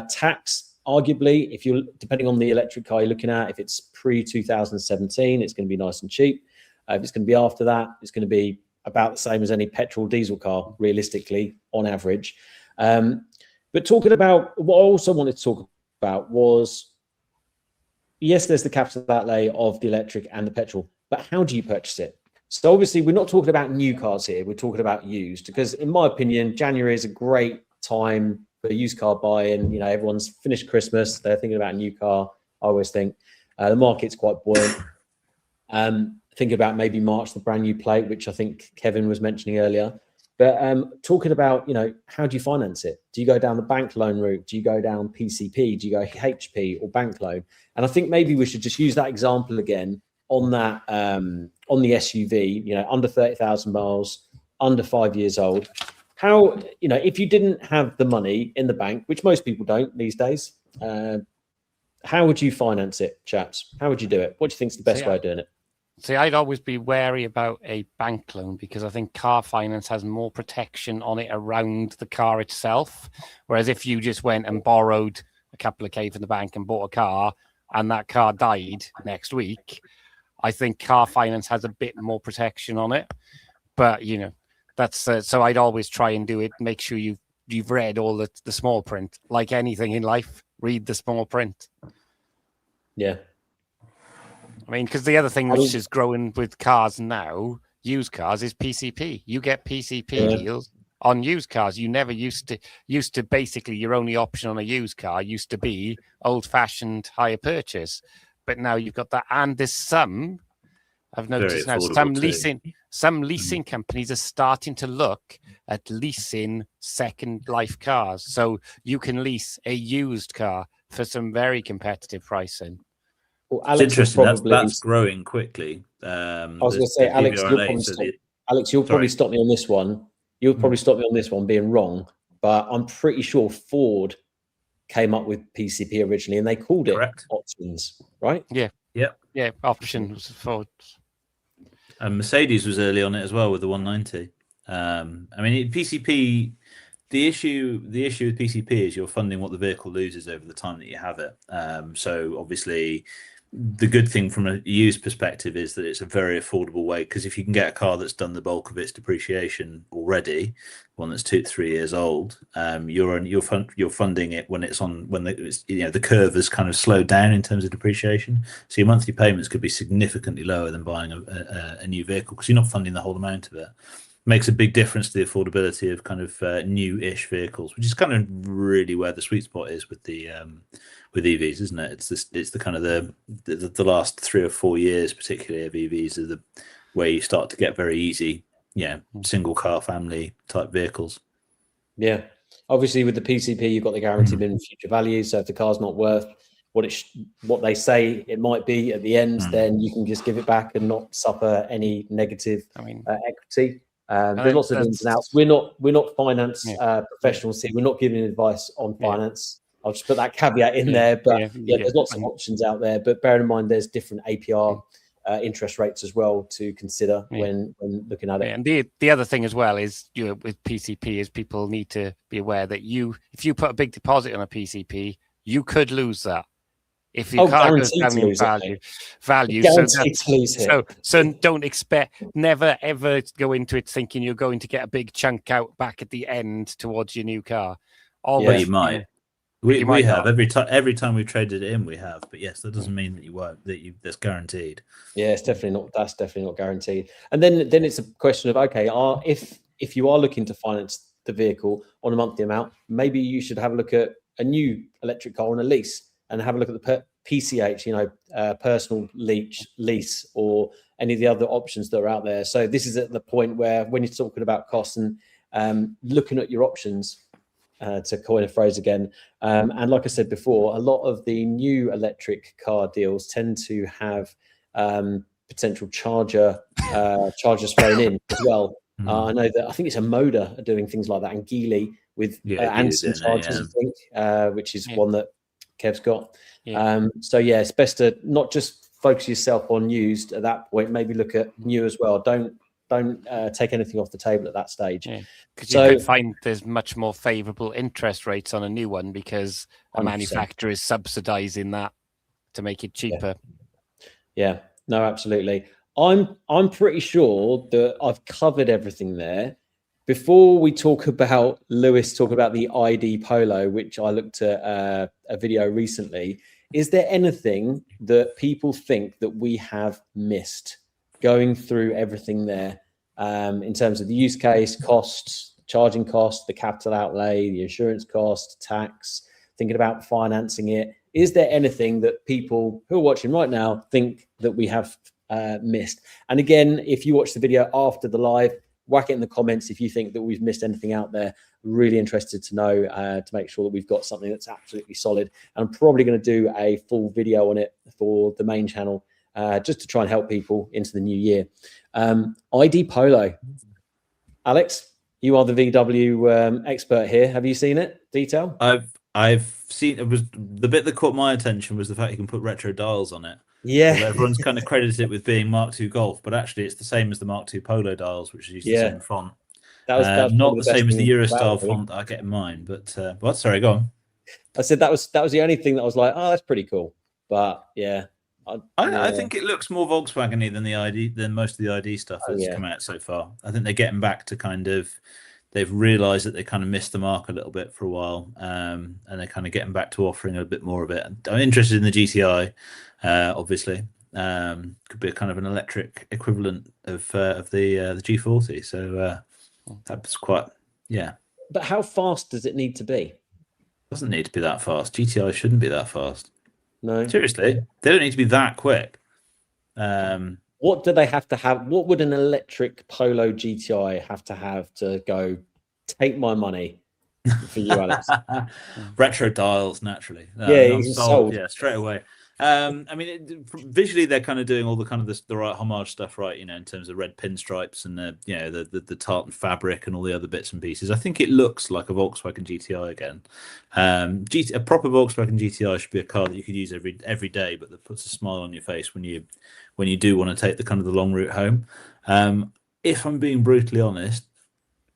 Tax. Arguably, if you're depending on the electric car you're looking at, if it's pre-2017, it's going to be nice and cheap. If it's going to be after that, it's going to be about the same as any petrol diesel car, realistically, on average. But talking about what I also wanted to talk about was, yes, there's the capital outlay of the electric and the petrol, but how do you purchase it? So obviously, we're not talking about new cars here. We're talking about used, because in my opinion, January is a great time for used car buying. Everyone's finished Christmas, they're thinking about a new car. I always think the market's quite buoyant. Thinking about maybe March, the brand new plate, which I think Kevin was mentioning earlier. But talking about, how do you finance it? Do you go down the bank loan route? Do you go down PCP? Do you go HP or bank loan? And I think maybe we should just use that example again on that on the SUV, under 30,000 miles, under 5 years old. How, if you didn't have the money in the bank, which most people don't these days, how would you finance it, chaps? How would you do it? What do you think is the best way of doing it? See, I'd always be wary about a bank loan, because I think car finance has more protection on it around the car itself. Whereas if you just went and borrowed a couple of K from the bank and bought a car and that car died next week, I think car finance has a bit more protection on it. But, that's so I'd always try and do it. Make sure you've read all the small print. Like anything in life, read the small print. Yeah. I mean, because the other thing which is growing with cars now, used cars, is PCP. You get PCP deals on used cars. You never used to basically your only option on a used car used to be old-fashioned hire purchase. but now you've got that, and there's some. I've noticed now some leasing companies are starting to look at leasing second life cars, so you can lease a used car for some very competitive pricing. Well, It's Alex interesting. probably, That's growing quickly. I was going to say, Alex, you'll probably stop me on this one. You'll probably stop me on this one being wrong, but I'm pretty sure Ford came up with PCP originally, and they called it options, right? Yeah, yep, yeah, options for. And Mercedes was early on it as well with the 190. I mean, PCP. The issue with PCP is you're funding what the vehicle loses over the time that you have it. So obviously, the good thing from a used perspective is that it's a very affordable way, because if you can get a car that's done the bulk of its depreciation already, one that's 2 to 3 years old, you're funding it when the curve has kind of slowed down in terms of depreciation. So your monthly payments could be significantly lower than buying a new vehicle, because you're not funding the whole amount of it. Makes a big difference to the affordability of kind of new-ish vehicles, which is kind of really where the sweet spot is with the with EVs, isn't it? It's the kind of the last 3 or 4 years, particularly of EVs, are the where you start to get very easy, single car family type vehicles. Yeah, obviously with the PCP, you've got the guaranteed minimum future value. So if the car's not worth what they say it might be at the end, then you can just give it back and not suffer any negative equity. There's lots of ins and outs. We're not finance professionals here. We're not giving advice on finance. I'll just put that caveat in there. But there's lots of options out there. But bear in mind, there's different APR interest rates as well to consider when looking at it. And the other thing as well is, with PCP, is people need to be aware that if you put a big deposit on a PCP, you could lose that. If your car goes down in value, so don't never ever go into it thinking you're going to get a big chunk out back at the end towards your new car. Always, you might. We have every time we've traded it in, we have. But yes, that doesn't mean that you won't. That's guaranteed. Yeah, it's definitely not. That's definitely not guaranteed. And then it's a question of, okay, if you are looking to finance the vehicle on a monthly amount, maybe you should have a look at a new electric car on a lease, and have a look at the PCH, personal lease, or any of the other options that are out there. So this is at the point where, when you're talking about costs and looking at your options, to coin a phrase again, and like I said before, a lot of the new electric car deals tend to have potential chargers thrown in as well. I know that, I think it's a Moda are doing things like that, and Geely with Anson chargers, I think, which is one that Kev's got. So it's best to not just focus yourself on used at that point. Maybe look at new as well. Don't take anything off the table at that stage. Because you can find there's much more favourable interest rates on a new one, because a 100%. Manufacturer is subsidising that to make it cheaper. Yeah, no, absolutely. I'm pretty sure that I've covered everything there. Before we talk about the ID Polo, which I looked at a video recently, is there anything that people think that we have missed going through everything there, in terms of the use case, costs, charging costs, the capital outlay, the insurance cost, tax, thinking about financing it? Is there anything that people who are watching right now think that we have missed? And again, if you watch the video after the live, whack it in the comments if you think that we've missed anything out there. Really interested to know, to make sure that we've got something that's absolutely solid. And I'm probably going to do a full video on it for the main channel, just to try and help people into the new year. ID Polo. Alex, you are the VW expert here. Have you seen it? Detail? I've seen it. Was the bit that caught my attention was the fact you can put retro dials on it. Yeah, well, everyone's kind of credited it with being Mark II Golf, but actually it's the same as the Mark II Polo dials, which is the same font. That was not the same as the Eurostyle font that I get in mine. But sorry, go on. I said that was the only thing that I was like, oh, that's pretty cool. But yeah, I think it looks more Volkswagen-y than most of the ID stuff that's come out so far. I think they're getting back to kind of, they've realised that they kind of missed the mark a little bit for a while, and they're kind of getting back to offering a bit more of it. I'm interested in the GTI, obviously. Could be a kind of an electric equivalent of the G40. So that's quite, But how fast does it need to be? It doesn't need to be that fast. GTI shouldn't be that fast. No. Seriously, they don't need to be that quick. What do they have to have? What would an electric Polo GTI have to go? Take my money for you, Alex. Retro dials, naturally. Yeah, I'm he's sold. sold. Yeah, straight away. I mean, visually, they're kind of doing all the kind of the right homage stuff, right? You know, in terms of red pinstripes and the tartan fabric and all the other bits and pieces. I think it looks like a Volkswagen GTI again. A proper Volkswagen GTI should be a car that you could use every day, but that puts a smile on your face when you do want to take the kind of the long route home. If I'm being brutally honest,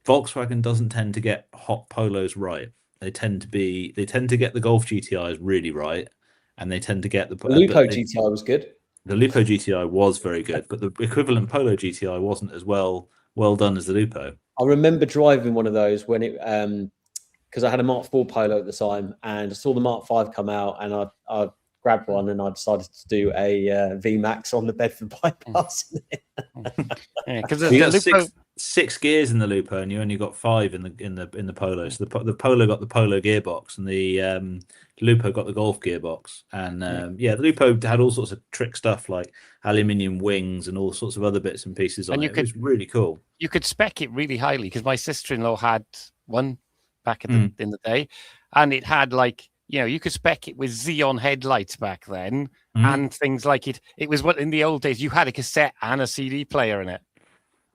Volkswagen doesn't tend to get hot Polos right. They tend to get the Golf GTIs really right, and they tend to get the Lupo GTI was good. The Lupo GTI was very good, but the equivalent Polo GTI wasn't as well done as the Lupo. I remember driving one of those when it because I had a Mark IV Polo at the time, and I saw the Mark V come out, and I grabbed one, and I decided to do a VMAX on the Bedford bypass. Because you got six gears in the Lupo, and you only got 5 in the Polo. So the Polo got the Polo gearbox, and the Lupo got the Golf gearbox. And the Lupo had all sorts of trick stuff like aluminium wings and all sorts of other bits and pieces on it. It was really cool. You could spec it really highly because my sister-in-law had one back in the day, and it had you could spec it with Xeon headlights back then and things like it. It was what in the old days you had a cassette and a CD player in it.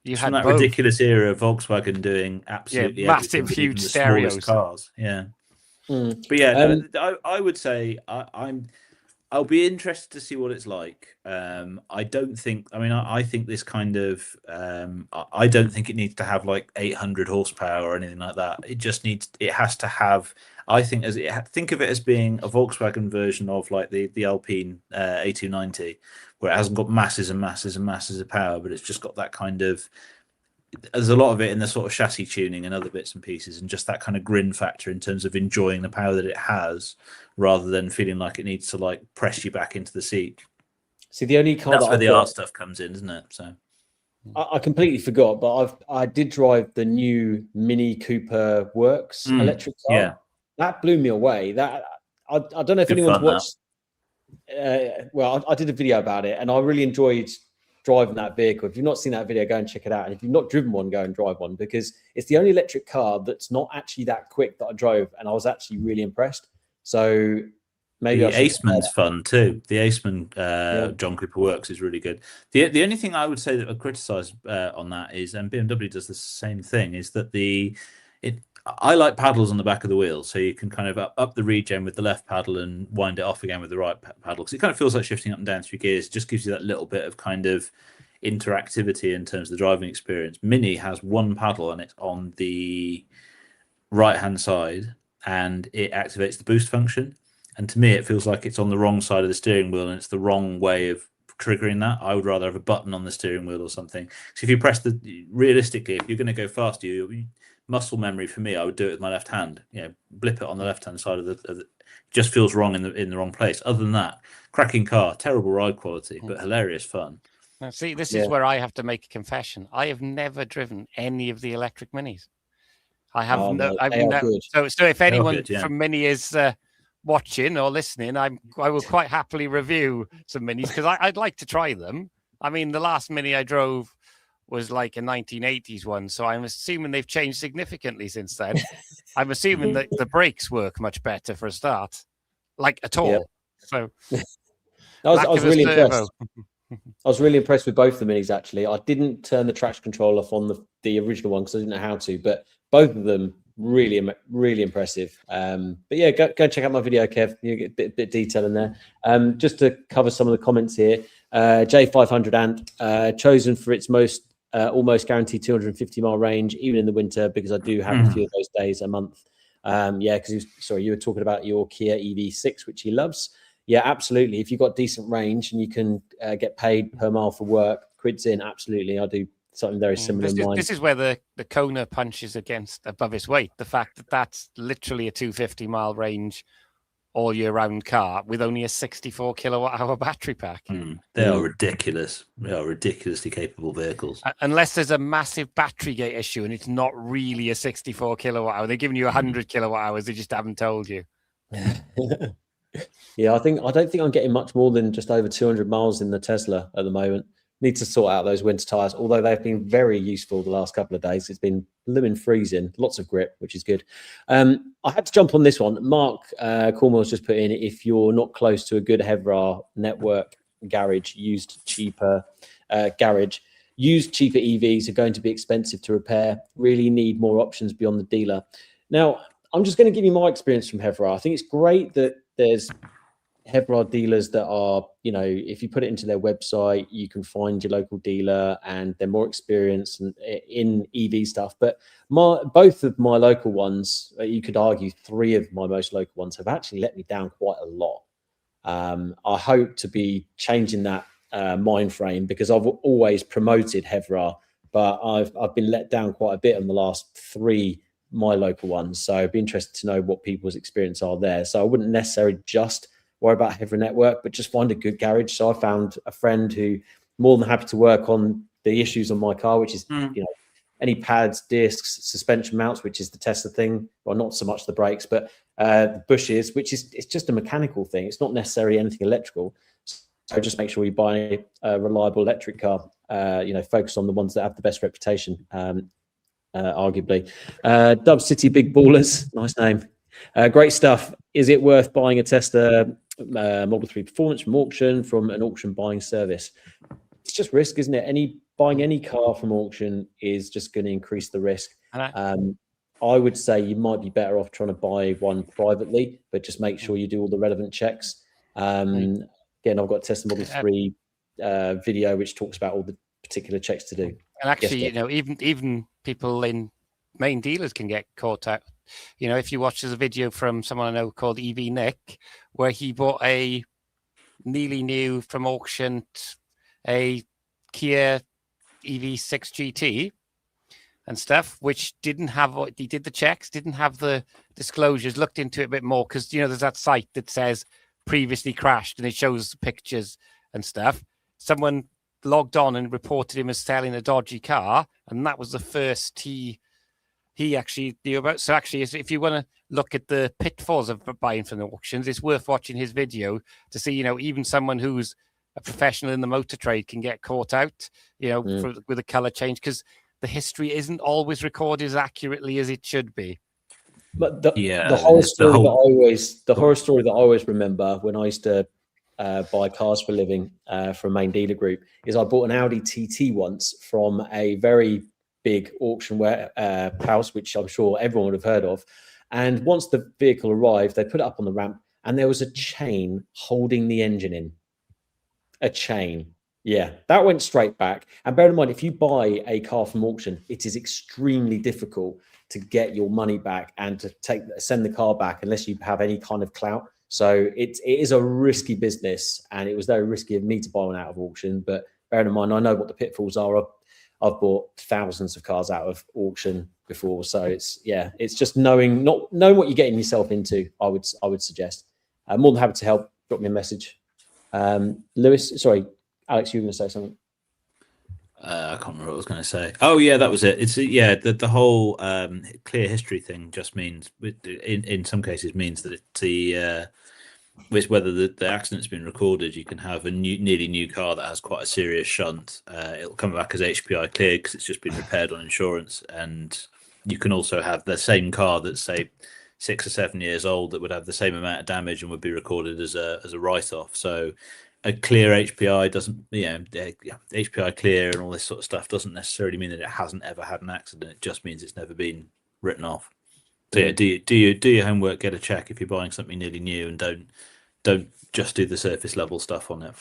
You had that both. Ridiculous era of Volkswagen doing absolutely massive, huge stereos. Cars, yeah. But yeah, I would say I'll be interested to see what it's like. I think this kind of I don't think it needs to have like 800 horsepower or anything like that. It has to have. I think think of it as being a Volkswagen version of like the Alpine A290, where it hasn't got masses and masses and masses of power, but it's just got that kind of. There's a lot of it in the sort of chassis tuning and other bits and pieces, and just that kind of grin factor in terms of enjoying the power that it has, rather than feeling like it needs to like press you back into the seat. See, the only car that's where the art stuff comes in, isn't it? So I completely forgot, but I did drive the new Mini Cooper Works electric car. Yeah, that blew me away. That I don't know if anyone's watched. I did a video about it, and I really enjoyed driving that vehicle. If you've not seen that video, go and check it out. And if you've not driven one, go and drive one, because it's the only electric car that's not actually that quick that I drove, and I was actually really impressed. So maybe the Aceman's fun too. The Aceman John Cooper Works is really good. The only thing I would say that I criticise on that is, and BMW does the same thing, is that I like paddles on the back of the wheel, so you can kind of up the regen with the left paddle and wind it off again with the right paddle, because it kind of feels like shifting up and down 3 gears. It just gives you that little bit of kind of interactivity in terms of the driving experience. Mini has one paddle and it's on the right hand side, and it activates the boost function. And to me, it feels like it's on the wrong side of the steering wheel, and it's the wrong way of triggering that. I would rather have a button on the steering wheel or something. So if you press realistically, if you're going to go faster, muscle memory for me, I would do it with my left hand. Blip it on the left hand side of the just feels wrong in the wrong place. Other than that, cracking car, terrible ride quality, but hilarious fun. Now, see, this is where I have to make a confession. I have never driven any of the electric Minis. I have So if anyone from Mini is watching or listening, I will quite happily review some Minis, because I'd like to try them. I mean, the last Mini I drove was like a 1980s one, so I'm assuming they've changed significantly since then. I'm assuming that the brakes work much better for a start, like at all. Yep. So I was really impressed. I was really impressed with both the Minis, actually. I didn't turn the traction control off on the original one because I didn't know how to, but both of them really, really impressive. But yeah, go check out my video, Kev. You get a bit of detail in there. Just to cover some of the comments here, J500 Ant, chosen for its most almost guaranteed 250-mile range, even in the winter, because I do have a few of those days a month. Because you were talking about your Kia EV6, which he loves. Yeah, absolutely. If you've got decent range and you can get paid per mile for work, quids in, absolutely. I do something very similar in mine. This is where the Kona punches above its weight. The fact that that's literally a 250-mile range all year round car with only a 64 kilowatt hour battery pack. They are ridiculous. They are ridiculously capable vehicles. Unless there's a massive battery gate issue and it's not really a 64 kilowatt hour. They're giving you 100 kilowatt hours. They just haven't told you. Yeah, I don't think I'm getting much more than just over 200 miles in the Tesla at the moment. Need to sort out those winter tires, although they've been very useful the last couple of days. It's been blooming freezing, lots of grip, which is good. I had to jump on this one. Mark Cornwell's just put in, if you're not close to a good Hevra network garage, used cheaper EVs are going to be expensive to repair. Really need more options beyond the dealer. Now, I'm just going to give you my experience from Hevra. I think it's great that there's Hevra dealers that are, if you put it into their website, you can find your local dealer and they're more experienced in EV stuff. But both of my local ones, you could argue 3 of my most local ones have actually let me down quite a lot. I hope to be changing that mind frame, because I've always promoted Hevra, but I've been let down quite a bit in the last 3 my local ones. So I'd be interested to know what people's experience are there. So I wouldn't necessarily just worry about Hevra network, but just find a good garage. So I found a friend who more than happy to work on the issues on my car, which is any pads, discs, suspension mounts, which is the Tesla thing. Well, not so much the brakes, but the bushes, which is it's just a mechanical thing. It's not necessarily anything electrical. So just make sure you buy a reliable electric car. Focus on the ones that have the best reputation. Arguably. Dub City Big Ballers, nice name. Great stuff. Is it worth buying a Tesla Model 3 Performance from an auction buying service? It's just risk, isn't it? Buying any car from auction is just going to increase the risk. I would say you might be better off trying to buy one privately, but just make sure you do all the relevant checks. Again, I've got a Tesla Model 3 video which talks about all the particular checks to do. And actually, even people in main dealers can get caught out. If you watch there's a video from someone I know called EV Nick, where he bought a nearly new from auction, a Kia EV6 GT and stuff, which didn't have, he did the checks, didn't have the disclosures, looked into it a bit more, because, there's that site that says previously crashed and it shows pictures and stuff. Someone logged on and reported him as selling a dodgy car, and that was the first he actually knew about. So actually, if you want to look at the pitfalls of buying from the auctions, it's worth watching his video to see, even someone who's a professional in the motor trade can get caught out, with a color change, because the history isn't always recorded as accurately as it should be. But the horror story that I always remember when I used to buy cars for a living for a main dealer group is I bought an Audi TT once from a very big auction house, which I'm sure everyone would have heard of. And once the vehicle arrived, they put it up on the ramp and there was a chain holding the engine in. A chain. Yeah, that went straight back. And bear in mind, if you buy a car from auction, it is extremely difficult to get your money back and to send the car back unless you have any kind of clout. So it is a risky business, and it was very risky of me to buy one out of auction. But bearing in mind, I know what the pitfalls are. I've bought thousands of cars out of auction before, so it's just knowing what you're getting yourself into. I would suggest. I'm more than happy to help. Drop me a message. Sorry, Alex, you were going to say something. I can't remember what I was going to say. Oh yeah, that was it. It's the whole clear history thing just means, in some cases, means that it's whether the accident's been recorded. You can have a nearly new car that has quite a serious shunt. It'll come back as HPI cleared because it's just been repaired on insurance, and you can also have the same car that's, say, 6 or 7 years old that would have the same amount of damage and would be recorded as a write-off. So a clear HPI doesn't, HPI clear and all this sort of stuff doesn't necessarily mean that it hasn't ever had an accident. It just means it's never been written off. So yeah, do your homework, get a check if you're buying something nearly new, and don't just do the surface level stuff on it.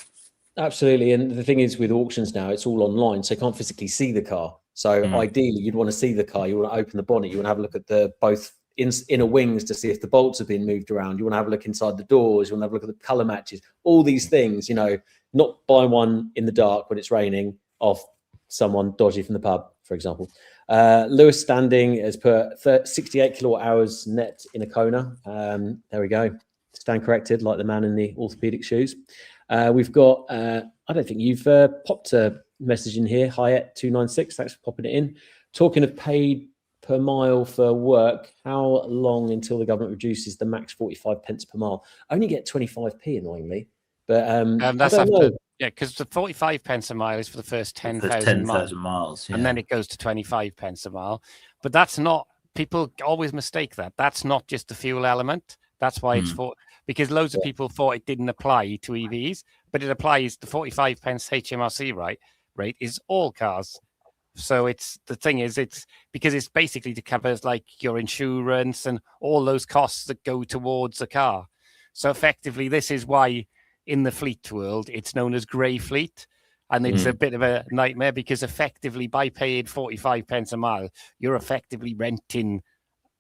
Absolutely. And the thing is, with auctions now, it's all online, so you can't physically see the car. So ideally, you'd want to see the car. You want to open the bonnet. You want to have a look at both inner wings to see if the bolts have been moved around. You want to have a look inside the doors. You want to have a look at the color matches. All these things, not buy one in the dark when it's raining off someone dodgy from the pub, for example. Lewis Standing has put 68 kilowatt hours net in a Kona. There we go. Stand corrected, like the man in the orthopedic shoes. We've got, I don't think you've popped a message in here. Hyatt 296, thanks for popping it in. Talking of paid per mile for work. How long until the government reduces the max 45 pence per mile? I only get 25p annoyingly, but I that's don't know. yeah, because the 45 pence a mile is for the first 10,000 10,000 miles, and then it goes to 25 pence a mile. But that's not, people always mistake that. That's not just the fuel element. That's why it's for, because loads of people thought it didn't apply to EVs, but it applies. The 45 pence HMRC rate is all cars. So it's, the thing is, it's because it's basically to cover like your insurance and all those costs that go towards the car. So effectively, this is why in the fleet world it's known as grey fleet, and it's a bit of a nightmare because effectively by paying 45 pence a mile, you're effectively renting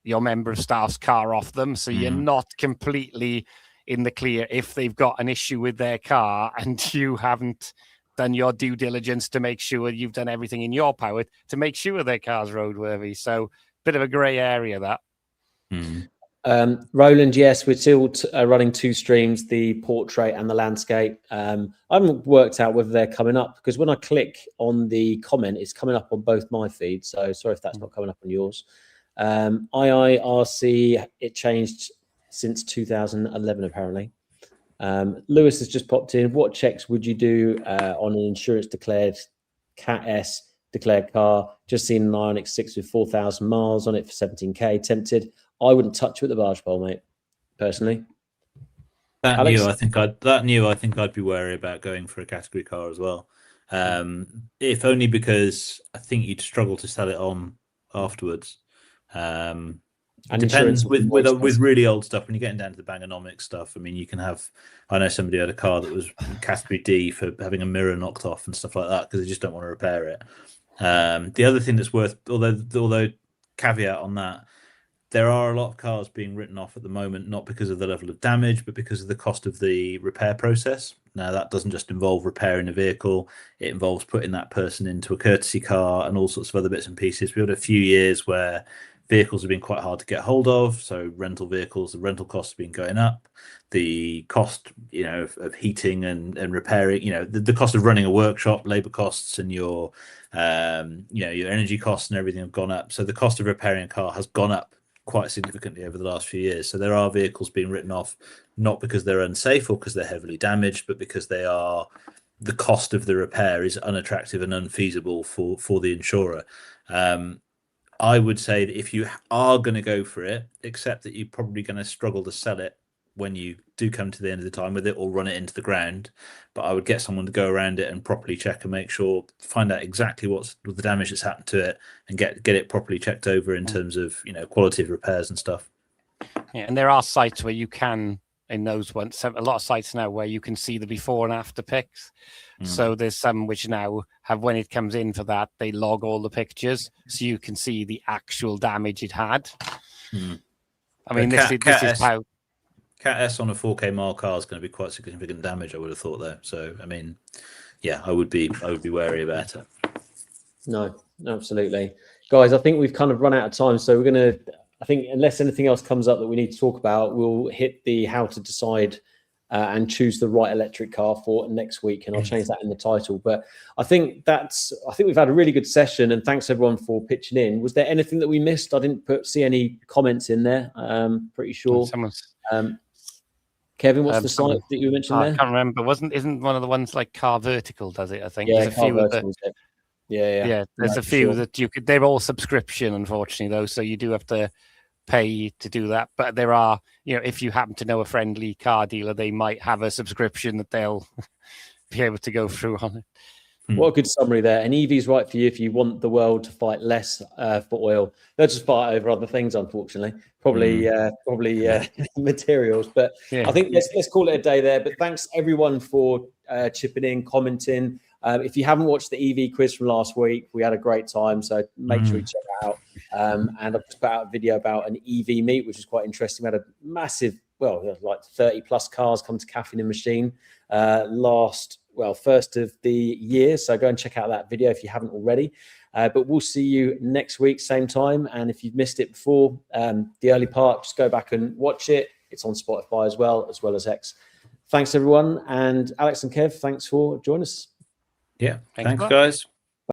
your member of staff's car off them, so you're not completely in the clear if they've got an issue with their car and you haven't done your due diligence to make sure you've done everything in your power to make sure their car's roadworthy. So bit of a grey area that. Roland, yes, we're still running 2 streams, the portrait and the landscape. I haven't worked out whether they're coming up because when I click on the comment, it's coming up on both my feeds. So sorry if that's not coming up on yours. IIRC, it changed since 2011 apparently. Lewis has just popped in. What checks would you do on an insurance declared Cat S declared car? Just seen an Ioniq 6 with 4,000 miles on it for 17k. Tempted. I wouldn't touch it with the barge pole, mate. Personally. That new, I think I'd be wary about going for a category car as well. If only because I think you'd struggle to sell it on afterwards. It depends with really old stuff. When you're getting down to the Bangonomics stuff, I mean, you can have. I know somebody had a car that was category D for having a mirror knocked off and stuff like that because they just don't want to repair it. The other thing that's worth, although caveat on that, there are a lot of cars being written off at the moment, not because of the level of damage, but because of the cost of the repair process. Now, that doesn't just involve repairing a vehicle. It involves putting that person into a courtesy car and all sorts of other bits and pieces. We had a few years where vehicles have been quite hard to get hold of. So rental vehicles, the rental costs have been going up. The cost, of heating and repairing, the cost of running a workshop, labor costs and your energy costs and everything have gone up. So the cost of repairing a car has gone up quite significantly over the last few years. So there are vehicles being written off, not because they're unsafe or because they're heavily damaged, but because the cost of the repair is unattractive and unfeasible for the insurer. I would say that if you are going to go for it, accept that you're probably going to struggle to sell it when you do come to the end of the time with it or run it into the ground. But I would get someone to go around it and properly check and make sure, find out exactly what's the damage that's happened to it and get it properly checked over in terms of, quality of repairs and stuff. Yeah, and there are sites where you can, in those ones, a lot of sites now where you can see the before and after pics. So there's some which now have, when it comes in for that, they log all the pictures so you can see the actual damage it had. I mean, this is how Cat S on a 4K mile car is going to be quite significant damage, I would have thought, though. So, I mean, yeah, I would be wary about it. No, absolutely. Guys, I think we've kind of run out of time. So we're going to, I think, unless anything else comes up that we need to talk about, we'll hit the how to decide and choose the right electric car for next week. And I'll change that in the title. But I think we've had a really good session and thanks everyone for pitching in. Was there anything that we missed? I didn't see any comments in there. Pretty sure. Kevin, what's the site that you mentioned there? I can't remember. Isn't one of the ones like Car Vertical does it? I think yeah, there's a few Vertical, yeah. There's a few that you could. They're all subscription, unfortunately, though, so you do have to pay to do that. But there are, if you happen to know a friendly car dealer, they might have a subscription that they'll be able to go through on it. What a good summary there. An EV is right for you if you want the world to fight less for oil. They'll just fight over other things, unfortunately. Probably materials. But yeah. I think let's call it a day there. But thanks everyone for chipping in, commenting. If you haven't watched the EV quiz from last week, we had a great time. So make sure you check it out. And I've just put out a video about an EV meet, which is quite interesting. We had a massive, like 30 plus cars come to Caffeine and Machine first of the year. So go and check out that video if you haven't already. But we'll see you next week, same time. And if you've missed it before, the early part, just go back and watch it. It's on Spotify as well as X. Thanks, everyone. And Alex and Kev, thanks for joining us. Yeah, thanks guys.